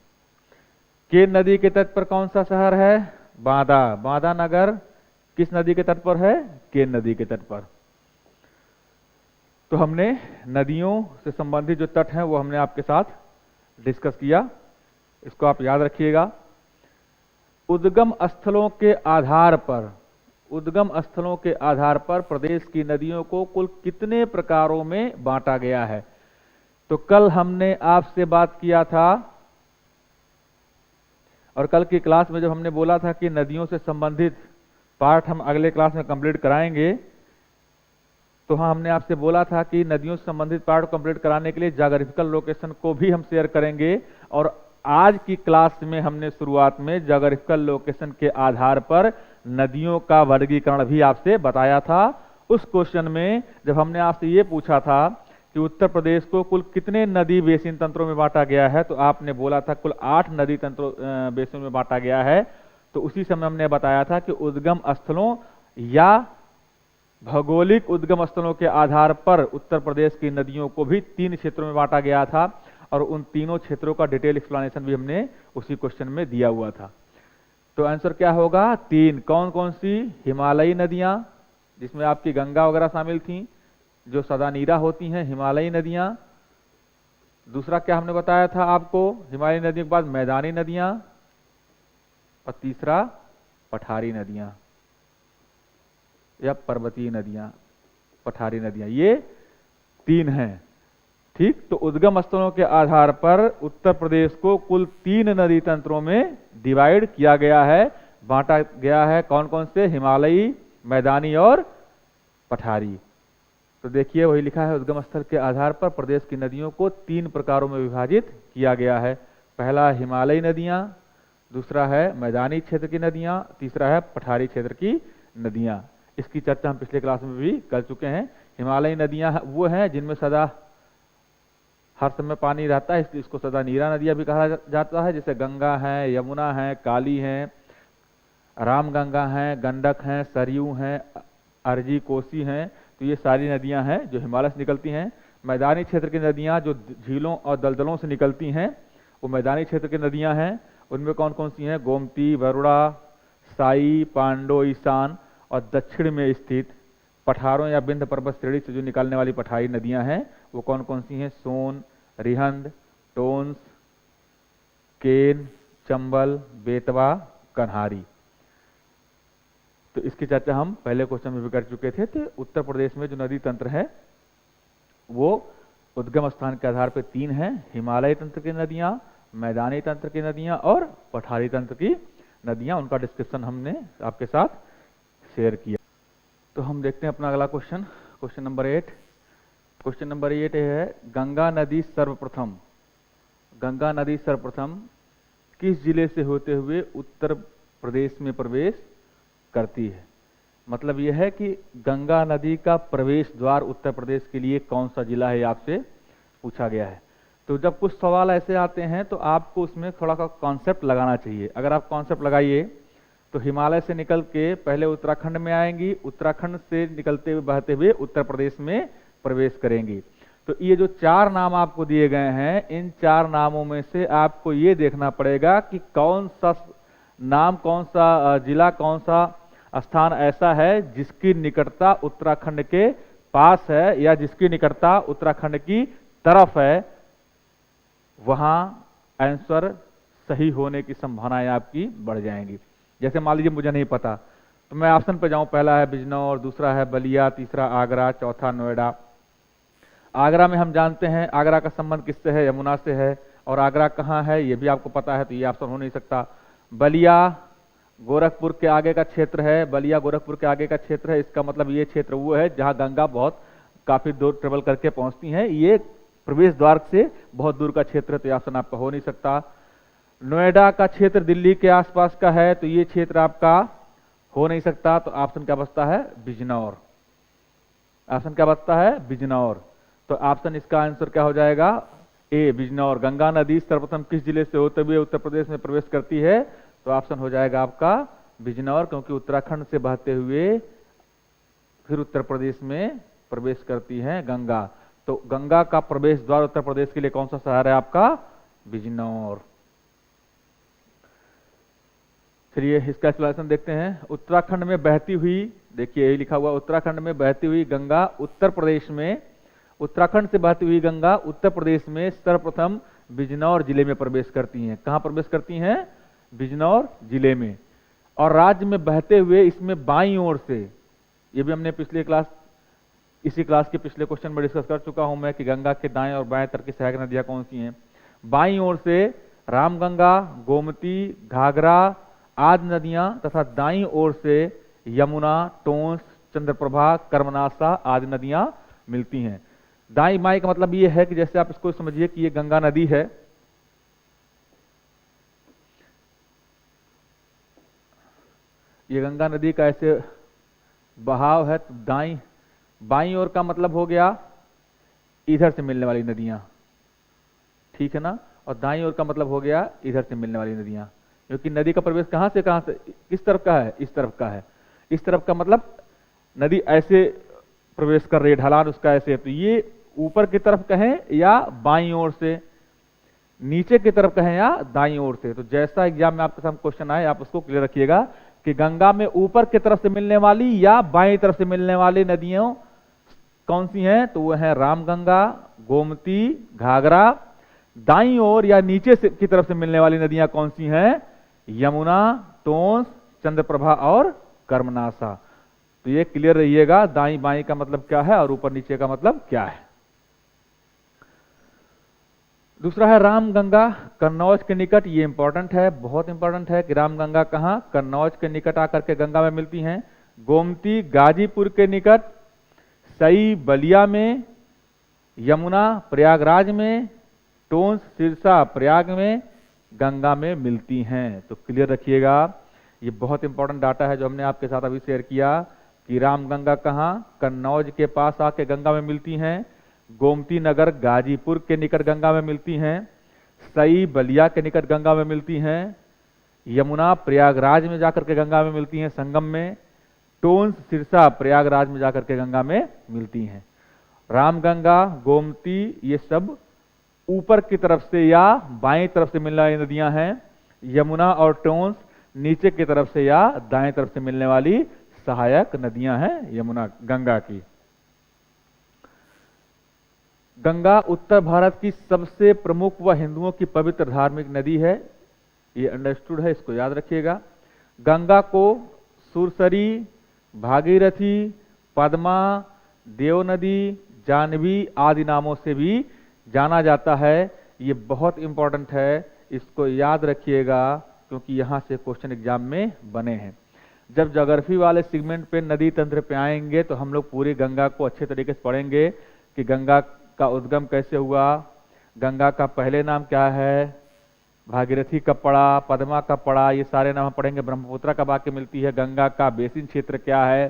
केन नदी के तट पर कौन सा शहर है? बांदा नगर किस नदी के तट पर है? केन नदी के तट पर। तो हमने नदियों से संबंधित जो तट हैं वो हमने आपके साथ डिस्कस किया, इसको आप याद रखिएगा। उद्गम स्थलों के आधार पर प्रदेश की नदियों को कुल कितने प्रकारों में बांटा गया है? तो कल हमने आपसे बात किया था और कल की क्लास में जब हमने बोला था कि नदियों से संबंधित पार्ट हम अगले क्लास में कंप्लीट कराएंगे, तो हाँ हमने आपसे बोला था कि नदियों से संबंधित पार्ट कंप्लीट कराने के लिए ज्योग्राफिकल लोकेशन को भी हम शेयर करेंगे। और आज की क्लास में हमने शुरुआत में ज्योग्राफिकल लोकेशन के आधार पर नदियों का वर्गीकरण भी आपसे बताया था। उस क्वेश्चन में जब हमने आपसे ये पूछा था कि उत्तर प्रदेश को कुल कितने नदी बेसिन तंत्रों में बांटा गया है, तो आपने बोला था कुल 8 नदी तंत्रों बेसिन में बांटा गया है। तो उसी समय हमने बताया था कि उद्गम स्थलों या भौगोलिक उद्गम स्थलों के आधार पर उत्तर प्रदेश की नदियों को भी 3 क्षेत्रों में बांटा गया था और उन तीनों क्षेत्रों का डिटेल एक्सप्लेनेशन भी हमने उसी क्वेश्चन में दिया हुआ था। तो आंसर क्या होगा? 3। कौन कौन सी? हिमालयी नदियां, जिसमें आपकी गंगा वगैरह शामिल थी, जो सदा नीरा होती हैं, हिमालयी नदियां। दूसरा क्या हमने बताया था आपको? हिमालयी नदियों के बाद मैदानी नदियां और तीसरा पठारी नदियां या पर्वतीय नदियां, पठारी नदियां, ये 3 हैं। ठीक, तो उद्गम स्थलों के आधार पर उत्तर प्रदेश को कुल 3 नदी तंत्रों में डिवाइड किया गया है, बांटा गया है। कौन कौन से? हिमालयी, मैदानी और पठारी। तो देखिए वही लिखा है, उद्गम स्थल के आधार पर प्रदेश की नदियों को 3 प्रकारों में विभाजित किया गया है। पहला हिमालयी नदियां, दूसरा है मैदानी क्षेत्र की नदियां, तीसरा है पठारी क्षेत्र की नदियां। इसकी चर्चा हम पिछले क्लास में भी कर चुके हैं। हिमालयी नदियां वो हैं जिनमें सदा हर समय पानी रहता है, इसलिए इसको सदा नीरा नदियां भी कहा जाता है। जैसे गंगा है, यमुना है, काली है, रामगंगा है, गंडक है, सरयू है, अर्जी, कोसी हैं। तो ये सारी नदियां हैं जो हिमालय से निकलती हैं। मैदानी क्षेत्र की नदियां जो झीलों और दलदलों से निकलती हैं वो मैदानी क्षेत्र की नदियां हैं। उनमें कौन कौन सी हैं? गोमती, वरुणा, साई, पांडो, ईशान और दक्षिण में स्थित पठारों या विंध्य पर्वत श्रेणी से जो निकलने वाली पठारी नदियां हैं वो कौन कौन सी हैं? सोन, रिहंद, टोंस, केन, चंबल, बेतवा, कन्हारी। तो इसकी चर्चा हम पहले क्वेश्चन में भी कर चुके थे। तो उत्तर प्रदेश में जो नदी तंत्र है वो उद्गम स्थान के आधार पर 3 हैं, हिमालयी तंत्र की नदियां, मैदानी तंत्र की नदियां और पठारी तंत्र की नदियां। उनका डिस्क्रिप्शन हमने आपके साथ शेयर किया। तो हम देखते हैं अपना अगला question, question number 8। Question number 8 है, गंगा नदी सर्वप्रथम किस जिले से होते हुए उत्तर प्रदेश में प्रवेश करती है? मतलब यह है कि गंगा नदी का प्रवेश द्वार उत्तर प्रदेश के लिए कौन सा जिला है, आपसे पूछा गया है। तो जब कुछ सवाल ऐसे आते हैं तो आपको उसमें थोड़ा सा कॉन्सेप्ट लगाना चाहिए। अगर आप कॉन्सेप्ट लगाइए तो हिमालय से निकल के पहले उत्तराखंड में आएंगी, उत्तराखंड से निकलते हुए बहते हुए उत्तर प्रदेश में प्रवेश करेंगी। तो ये जो 4 नाम आपको दिए गए हैं, इन 4 नामों में से आपको ये देखना पड़ेगा कि कौन सा नाम, कौन सा जिला, कौन सा स्थान ऐसा है जिसकी निकटता उत्तराखंड के पास है या जिसकी निकटता उत्तराखंड की तरफ है। वहां आंसर सही होने की संभावनाएं आपकी बढ़ जाएंगी। जैसे मान लीजिए मुझे नहीं पता तो मैं ऑप्शन पे जाऊं, पहला है बिजनौर, दूसरा है बलिया, तीसरा आगरा, चौथा नोएडा। आगरा में हम जानते हैं आगरा का संबंध किससे है? यमुना से है। और आगरा कहाँ है ये भी आपको पता है, तो ये ऑप्शन हो नहीं सकता। बलिया गोरखपुर के आगे का क्षेत्र है, बलिया गोरखपुर के आगे का क्षेत्र है, इसका मतलब ये क्षेत्र वो है जहां गंगा बहुत काफी दूर ट्रेवल करके पहुंचती हैं। ये प्रवेश द्वार से बहुत दूर का क्षेत्र है, तो ये ऑप्शन आपका हो नहीं सकता। नोएडा का क्षेत्र दिल्ली के आसपास का है, तो ये क्षेत्र आपका हो नहीं सकता, तो ऑप्शन क्या बचता है? बिजनौर। ऑप्शन क्या बचता है? बिजनौर। तो ऑप्शन इसका आंसर क्या हो जाएगा? ए, बिजनौर। गंगा नदी सर्वप्रथम किस जिले से होते हुए उत्तर प्रदेश में प्रवेश करती है? तो ऑप्शन हो जाएगा आपका बिजनौर, क्योंकि उत्तराखंड से बहते हुए फिर उत्तर प्रदेश में प्रवेश करती है गंगा। तो गंगा का प्रवेश द्वार उत्तर प्रदेश के लिए कौन सा शहर है आपका? बिजनौर। चलिए इसका एक्सप्लेनेशन देखते हैं। उत्तराखंड में बहती हुई, देखिए यही लिखा हुआ, उत्तराखंड में बहती हुई गंगा उत्तर प्रदेश में, उत्तराखंड से बहती हुई गंगा उत्तर प्रदेश में सर्वप्रथम बिजनौर जिले में प्रवेश करती हैं। कहां प्रवेश करती हैं? बिजनौर जिले में। और राज्य में बहते हुए इसमें बाईं ओर से, ये भी हमने पिछले क्लास, इसी क्लास के पिछले क्वेश्चन में डिस्कस कर चुका हूं मैं कि गंगा के दाएं और बाएं तट की सहायक नदियां कौन सी हैं। बाईं ओर से रामगंगा, गोमती, घाघरा आदि नदियां तथा दाईं ओर से यमुना, टोंस, चंद्रप्रभा, कर्मनासा आदि नदियां मिलती हैं। दाईं बाईं का मतलब ये है कि जैसे आप इसको समझिए कि ये गंगा नदी है, ये गंगा नदी का ऐसे बहाव है, तो दाईं बाईं ओर का मतलब हो गया इधर से मिलने वाली नदियां, ठीक है ना, और दाईं ओर का मतलब हो गया इधर से मिलने वाली नदियां। क्योंकि नदी का प्रवेश कहां से किस तरफ का है? इस तरफ का है। इस तरफ का मतलब नदी ऐसे प्रवेश कर रही है, ढलान उसका ऐसे, तो ये ऊपर की तरफ कहें या बाईं ओर से, नीचे की तरफ कहें या दाईं ओर से। तो जैसा एग्जाम में आपके सामने क्वेश्चन आए आप उसको क्लियर रखिएगा कि गंगा में ऊपर की तरफ से मिलने वाली या बाईं तरफ से मिलने वाली नदियां कौन सी हैं? तो वो है रामगंगा, गोमती, घाघरा। दाईं ओर या नीचे से की तरफ से मिलने वाली नदियां कौन सी हैं? यमुना, टोंस, चंद्रप्रभा और कर्मनासा। तो ये क्लियर रहिएगा, दाईं बाईं का मतलब क्या है और ऊपर नीचे का मतलब क्या है। दूसरा है रामगंगा कन्नौज के निकट। ये इंपॉर्टेंट है, बहुत इंपॉर्टेंट है कि रामगंगा कहां? कन्नौज के निकट आकर के गंगा में मिलती हैं। गोमती गाजीपुर के निकट, सई बलिया में, यमुना प्रयागराज में, टोंस सिरसा प्रयाग में गंगा में मिलती हैं। तो क्लियर रखिएगा, ये बहुत इंपॉर्टेंट डाटा है जो हमने आपके साथ अभी शेयर किया कि रामगंगा कहां? कन्नौज के पास आके गंगा में मिलती हैं। गोमती नगर गाजीपुर के निकट गंगा में मिलती हैं। सई बलिया के निकट गंगा में मिलती हैं। यमुना प्रयागराज में जाकर के गंगा में मिलती हैं संगम में। टोंस सिरसा प्रयागराज में जाकर के गंगा में मिलती हैं। रामगंगा, गोमती ये सब ऊपर की तरफ से या बाएं तरफ से मिलने वाली नदियां हैं। यमुना और टोंस नीचे की तरफ से या दाएं तरफ से मिलने वाली सहायक नदियां हैं यमुना गंगा की। गंगा उत्तर भारत की सबसे प्रमुख व हिंदुओं की पवित्र धार्मिक नदी है। ये अंडरस्टूड है, इसको याद रखिएगा। गंगा को सुरसरी, भागीरथी, पद्मा, देवनदी, जाह्नवी आदि नामों से भी जाना जाता है। ये बहुत इंपॉर्टेंट है, इसको याद रखिएगा क्योंकि यहां से क्वेश्चन एग्जाम में बने हैं। जब ज्योग्राफी वाले सेगमेंट पे नदी तंत्र पे आएंगे तो हम लोग पूरी गंगा को अच्छे तरीके से पढ़ेंगे कि गंगा का उद्गम कैसे हुआ, गंगा का पहले नाम क्या है, भागीरथी कब पड़ा, पद्मा कब पड़ा, ये सारे नाम पढ़ेंगे। ब्रह्मपुत्र कब आके मिलती है, गंगा का बेसिन क्षेत्र क्या है,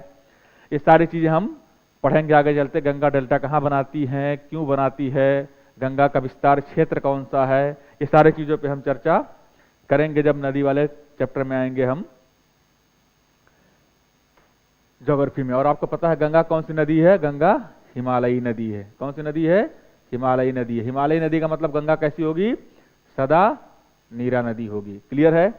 ये सारी चीजें हम पढ़ेंगे आगे चलते। गंगा डेल्टा कहाँ बनाती है, क्यों बनाती है, गंगा का विस्तार क्षेत्र कौन सा है, ये सारी चीजों पे हम चर्चा करेंगे जब नदी वाले चैप्टर में आएंगे हम ज्योग्राफी में। और आपको पता है गंगा कौन सी नदी है? गंगा हिमालयी नदी है। कौन सी नदी है? हिमालयी नदी है। हिमालयी नदी का मतलब गंगा कैसी होगी? सदा नीरा नदी होगी। क्लियर है?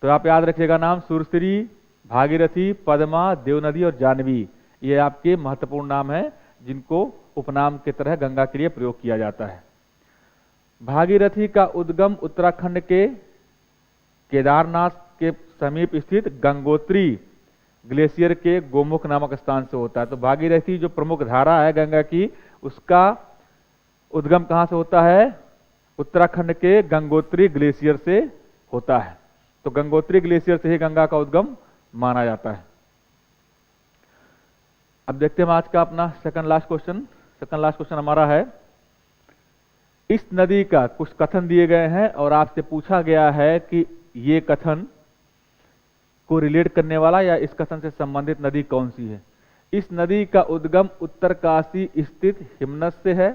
तो आप याद रखिएगा नाम सुरसरी, भागीरथी, पद्मा, देवनदी और जाह्नवी, ये आपके महत्वपूर्ण नाम है जिनको उपनाम की तरह गंगा के लिए प्रयोग किया जाता है। भागीरथी का उद्गम उत्तराखंड के केदारनाथ के समीप स्थित गंगोत्री ग्लेशियर के गोमुख नामक स्थान से होता है। तो भागीरथी जो प्रमुख धारा है गंगा की, उसका उद्गम कहां से होता है? उत्तराखंड के गंगोत्री ग्लेशियर से होता है। तो गंगोत्री ग्लेशियर से ही गंगा का उद्गम माना जाता है। अब देखते हैं आज का अपना सेकंड लास्ट क्वेश्चन हमारा है, इस नदी का कुछ कथन दिए गए हैं और आपसे पूछा गया है कि ये कथन को रिलेट करने वाला या इस कथन से संबंधित नदी कौन सी है। इस नदी का उद्गम उत्तरकाशी स्थित हिमनद से है।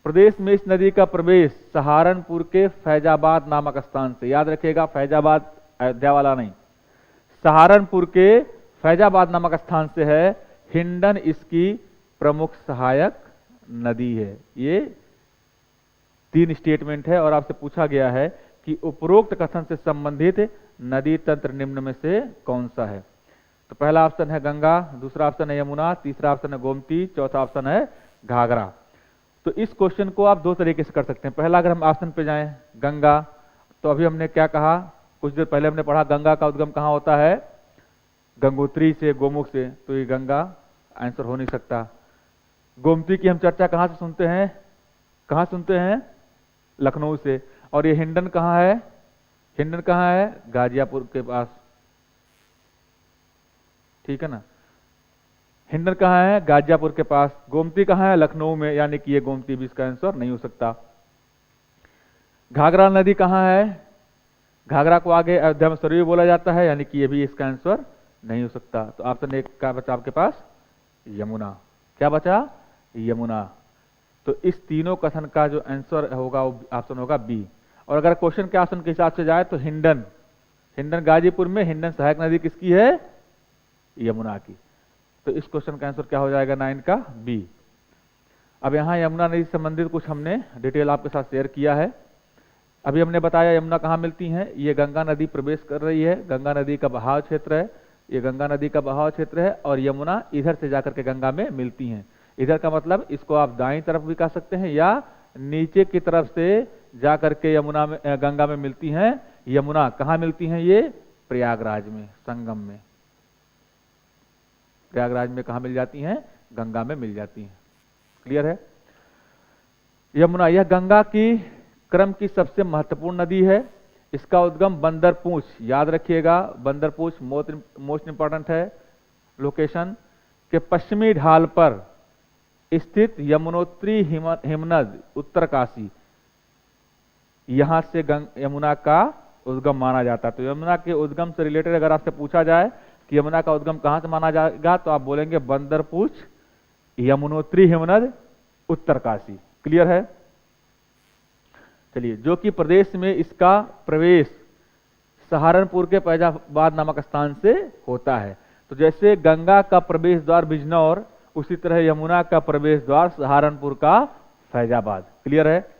प्रदेश में इस नदी का प्रवेश सहारनपुर के फैजाबाद नामक स्थान से, याद रखिएगा फैजाबाद अयोध्या वाला नहीं, सहारनपुर के फैजाबाद नामक स्थान से है। हिंडन इसकी प्रमुख सहायक नदी है। ये 3 स्टेटमेंट है और आपसे पूछा गया है कि उपरोक्त कथन से संबंधित नदी तंत्र निम्न में से कौन सा है। तो पहला ऑप्शन है गंगा, दूसरा ऑप्शन है यमुना, तीसरा ऑप्शन है गोमती, चौथा ऑप्शन है घाघरा। तो इस क्वेश्चन को आप 2 तरीके से कर सकते हैं। पहला, अगर हम ऑप्शन पे जाएं गंगा, तो अभी हमने क्या कहा, कुछ देर पहले हमने पढ़ा गंगा का उद्गम कहाँ होता है, गंगोत्री से, गोमुख से, तो ये गंगा आंसर हो नहीं सकता। गोमती की हम चर्चा कहाँ से सुनते हैं, लखनऊ से। और ये हिंडन कहाँ है, गाजियापुर के पास, ठीक है ना। हिंडन कहाँ है, गाजियापुर के पास। गोमती कहाँ है, लखनऊ में, यानी कि ये गोमती भी इसका आंसर नहीं हो सकता। घाघरा नदी कहाँ है, घाघरा को आगे अयोध्या में सरयू बोला जाता है, यानी कि ये भी इसका आंसर नहीं हो सकता। तो ऑप्शन 1 क्या बचा आपके पास, यमुना। क्या बचा, यमुना। तो इस तीनों कथन का जो आंसर होगा वो ऑप्शन होगा बी। और अगर क्वेश्चन के ऑप्शन के हिसाब से जाए तो हिंडन गाजीपुर में, हिंडन सहायक नदी किसकी है, यमुना की। तो इस क्वेश्चन का आंसर क्या हो जाएगा 9 का बी। अब यहाँ यमुना नदी से संबंधित कुछ हमने डिटेल आपके साथ शेयर किया है। अभी हमने बताया यमुना कहाँ मिलती है, ये गंगा नदी प्रवेश कर रही है, गंगा नदी का बहाव क्षेत्र है, ये गंगा नदी का बहाव क्षेत्र है। और यमुना इधर से जाकर के गंगा में मिलती हैं। इधर का मतलब इसको आप दाईं तरफ भी कह सकते हैं या नीचे की तरफ से जाकर के यमुना में, गंगा में मिलती हैं। यमुना कहाँ मिलती हैं, ये प्रयागराज में, संगम में। प्रयागराज में कहाँ मिल जाती हैं, गंगा में मिल जाती हैं। क्लियर है। यमुना यह गंगा की क्रम की सबसे महत्वपूर्ण नदी है। इसका उद्गम बंदरपूंछ, याद रखिएगा बंदरपूंछ मोस्ट इंपॉर्टेंट है लोकेशन, के पश्चिमी ढाल पर स्थित यमुनोत्री हिमनद उत्तरकाशी, यहां से यमुना का उद्गम माना जाता है। तो यमुना के उद्गम से रिलेटेड अगर आपसे पूछा जाए कि यमुना का उद्गम कहां से माना जाएगा, तो आप बोलेंगे बंदरपूंछ यमुनोत्री हिमनद उत्तरकाशी। क्लियर है। चलिए, जो कि प्रदेश में इसका प्रवेश सहारनपुर के फैजाबाद नामक स्थान से होता है। तो जैसे गंगा का प्रवेश द्वार बिजनौर, उसी तरह यमुना का प्रवेश द्वार सहारनपुर का फैजाबाद। क्लियर है।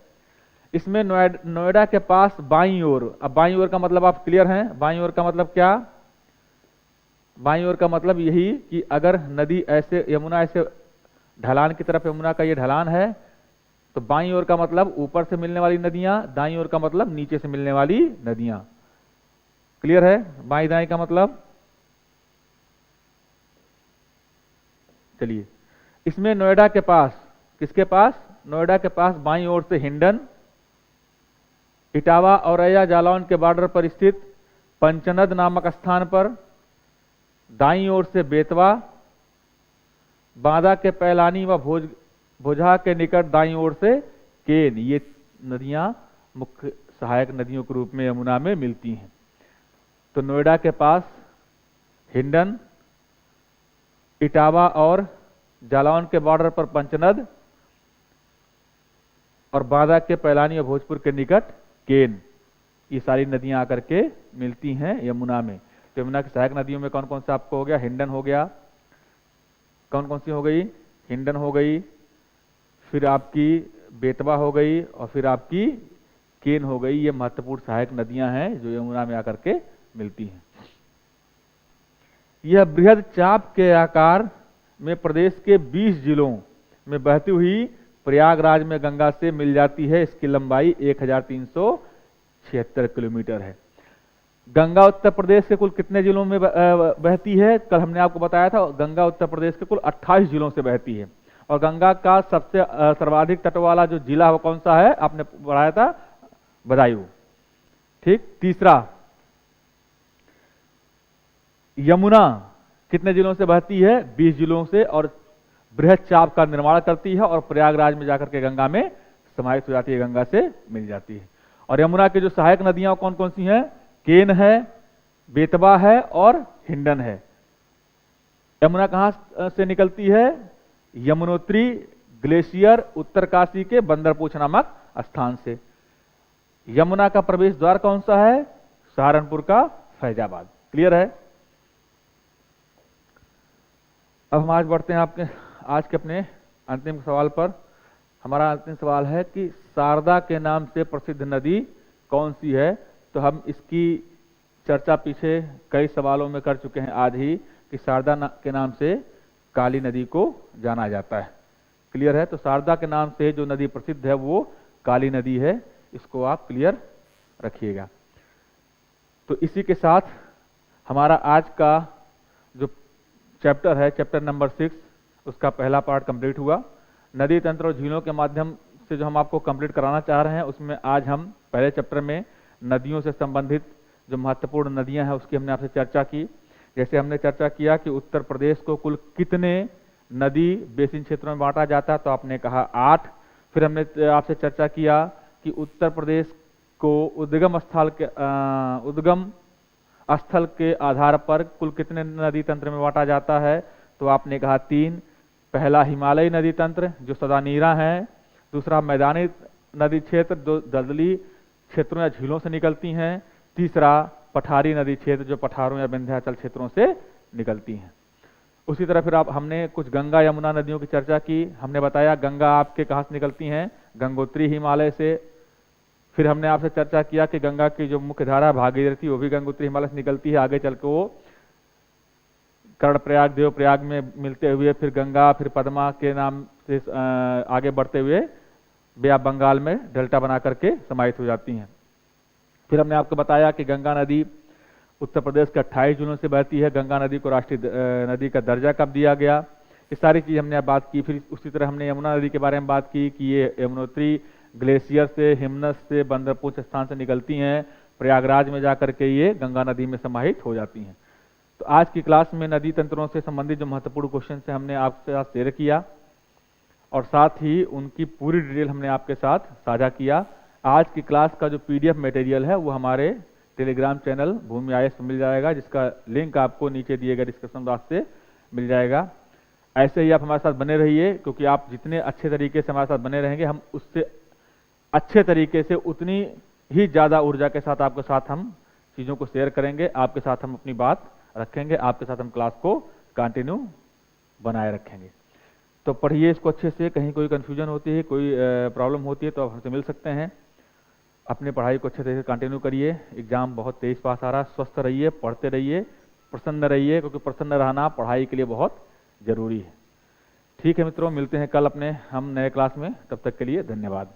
इसमें नोएडा के पास बाईं ओर, अब बाईं ओर का मतलब आप क्लियर हैं, बाईं ओर का मतलब क्या, बाईं ओर का मतलब यही कि अगर नदी ऐसे, यमुना ऐसे ढलान की तरफ, यमुना का ये ढलान है, तो बाईं ओर का मतलब ऊपर से मिलने वाली नदियां, दाईं ओर का मतलब नीचे से मिलने वाली नदियां। क्लियर है। बाईं दाईं का मतलब, चलिए, इसमें नोएडा के पास, किसके पास, नोएडा के पास बाईं ओर से हिंडन, इटावा औरैया जालौन के बॉर्डर पर स्थित पंचनद नामक स्थान पर, दाईं ओर से बेतवा, बांदा के पैलानी व भोजहा के निकट दाईं ओर से केन, ये नदियां मुख्य सहायक नदियों के रूप में यमुना में मिलती हैं। तो नोएडा के पास हिंडन, इटावा और जालौन के बॉर्डर पर पंचनद, और बांदा के पैलानी और भोजपुर के निकट केन, ये सारी नदियां आकर के मिलती हैं यमुना में। तो यमुना की सहायक नदियों में कौन कौन सा आपको हो गया, हिंडन हो गया, कौन कौन सी हो गई, हिंडन हो गई, फिर आपकी बेतवा हो गई, और फिर आपकी केन हो गई। ये महत्वपूर्ण सहायक नदियां हैं जो यमुना में आकर के मिलती हैं। यह बृहद चाप के आकार में प्रदेश के 20 जिलों में बहती हुई प्रयागराज में गंगा से मिल जाती है। इसकी लंबाई 1376 किलोमीटर है। गंगा उत्तर प्रदेश के कुल कितने जिलों में बहती है, कल हमने आपको बताया था, गंगा उत्तर प्रदेश के कुल 28 जिलों से बहती है। और गंगा का सबसे सर्वाधिक तट वाला जो जिला है वो कौन सा है, आपने पढ़ाया था, बदायूं। ठीक। तीसरा, यमुना कितने जिलों से बहती है? 20 जिलों से, और बृहद चाप का निर्माण करती है और प्रयागराज में जाकर के गंगा में समाहित हो जाती है, गंगा से मिल जाती है। और यमुना की जो सहायक नदियां कौन कौन सी हैं? केन है, बेतवा है और हिंडन है। यमुना कहां से निकलती है? यमुनोत्री ग्लेशियर उत्तरकाशी के बंदरपूछ नामक स्थान से। यमुना का प्रवेश द्वार कौन सा है? सहारनपुर का फैजाबाद। क्लियर है? अब हम आज बढ़ते हैं आज के अपने अंतिम सवाल पर। हमारा अंतिम सवाल है कि शारदा के नाम से प्रसिद्ध नदी कौन सी है? तो हम इसकी चर्चा पीछे कई सवालों में कर चुके हैं आज ही, कि शारदा के नाम से काली नदी को जाना जाता है। क्लियर है? तो शारदा के नाम से जो नदी प्रसिद्ध है वो काली नदी है, इसको आप क्लियर रखिएगा। तो इसी के साथ हमारा आज का जो चैप्टर है, चैप्टर नंबर 6, उसका पहला पार्ट कंप्लीट हुआ। नदी तंत्र और झीलों के माध्यम से जो हम आपको कंप्लीट कराना चाह रहे हैं, उसमें आज हम पहले चैप्टर में नदियों से संबंधित जो महत्वपूर्ण नदियां हैं उसकी हमने आपसे चर्चा की। जैसे हमने चर्चा किया कि उत्तर प्रदेश को कुल कितने नदी बेसिन क्षेत्रों में बांटा जाता है, तो आपने कहा 8। फिर हमने आपसे चर्चा किया कि उत्तर प्रदेश को उद्गम स्थल के आधार पर कुल कितने नदी तंत्र में बांटा जाता है, तो आपने कहा 3। पहला हिमालयी नदी तंत्र जो सदा नीरा है, दूसरा मैदानी नदी क्षेत्र जो दलदली क्षेत्रों या झीलों से निकलती हैं, तीसरा पठारी नदी क्षेत्र जो पठारों या विंध्याचल क्षेत्रों से निकलती हैं। उसी तरह फिर हमने कुछ गंगा यमुना नदियों की चर्चा की। हमने बताया गंगा आपके कहाँ से निकलती हैं? गंगोत्री हिमालय से। फिर हमने आपसे चर्चा किया कि गंगा की जो मुख्य धारा भागीरथी वो भी गंगोत्री हिमालय से निकलती है। आगे चल के वो कर्णप्रयाग देवप्रयाग में मिलते हुए फिर गंगा, फिर पद्मा के नाम से आगे बढ़ते हुए बे ऑफ बंगाल में डेल्टा बना करके समाहित हो जाती हैं। फिर हमने आपको बताया कि गंगा नदी उत्तर प्रदेश के 28 जिलों से बहती है। गंगा नदी को राष्ट्रीय नदी का दर्जा कब दिया गया, ये सारी चीज़ हमने बात की। फिर उसी तरह हमने यमुना नदी के बारे में बात की कि ये यमुनोत्री ग्लेशियर से, हिमनस से, बंदरपूछ स्थान से निकलती हैं, प्रयागराज में जाकर के ये गंगा नदी में समाहित हो जाती हैं। तो आज की क्लास में नदी तंत्रों से संबंधित जो महत्वपूर्ण क्वेश्चन से हमने आपके साथ शेयर किया और साथ ही उनकी पूरी डिटेल हमने आपके साथ साझा किया। आज की क्लास का जो PDF मटेरियल है वो हमारे टेलीग्राम चैनल भूमि IAS में मिल जाएगा, जिसका लिंक आपको नीचे दिए गए डिस्क्रिप्शन बॉक्स से मिल जाएगा। ऐसे ही आप हमारे साथ बने रहिए, क्योंकि आप जितने अच्छे तरीके से हमारे साथ बने रहेंगे, हम उससे अच्छे तरीके से उतनी ही ज़्यादा ऊर्जा के साथ आपके साथ हम चीज़ों को शेयर करेंगे, आपके साथ हम अपनी बात रखेंगे, आपके साथ हम क्लास को कंटिन्यू बनाए रखेंगे। तो पढ़िए इसको अच्छे से। कहीं कोई कन्फ्यूजन होती है, कोई प्रॉब्लम होती है, तो आप हमसे मिल सकते हैं। अपनी पढ़ाई को अच्छे तरीके से कंटिन्यू करिए। एग्जाम बहुत तेज पास आ रहा है। स्वस्थ रहिए, पढ़ते रहिए, प्रसन्न रहिए, क्योंकि प्रसन्न रहना पढ़ाई के लिए बहुत जरूरी है। ठीक है मित्रों, मिलते हैं कल अपने हम नए क्लास में। तब तक के लिए धन्यवाद।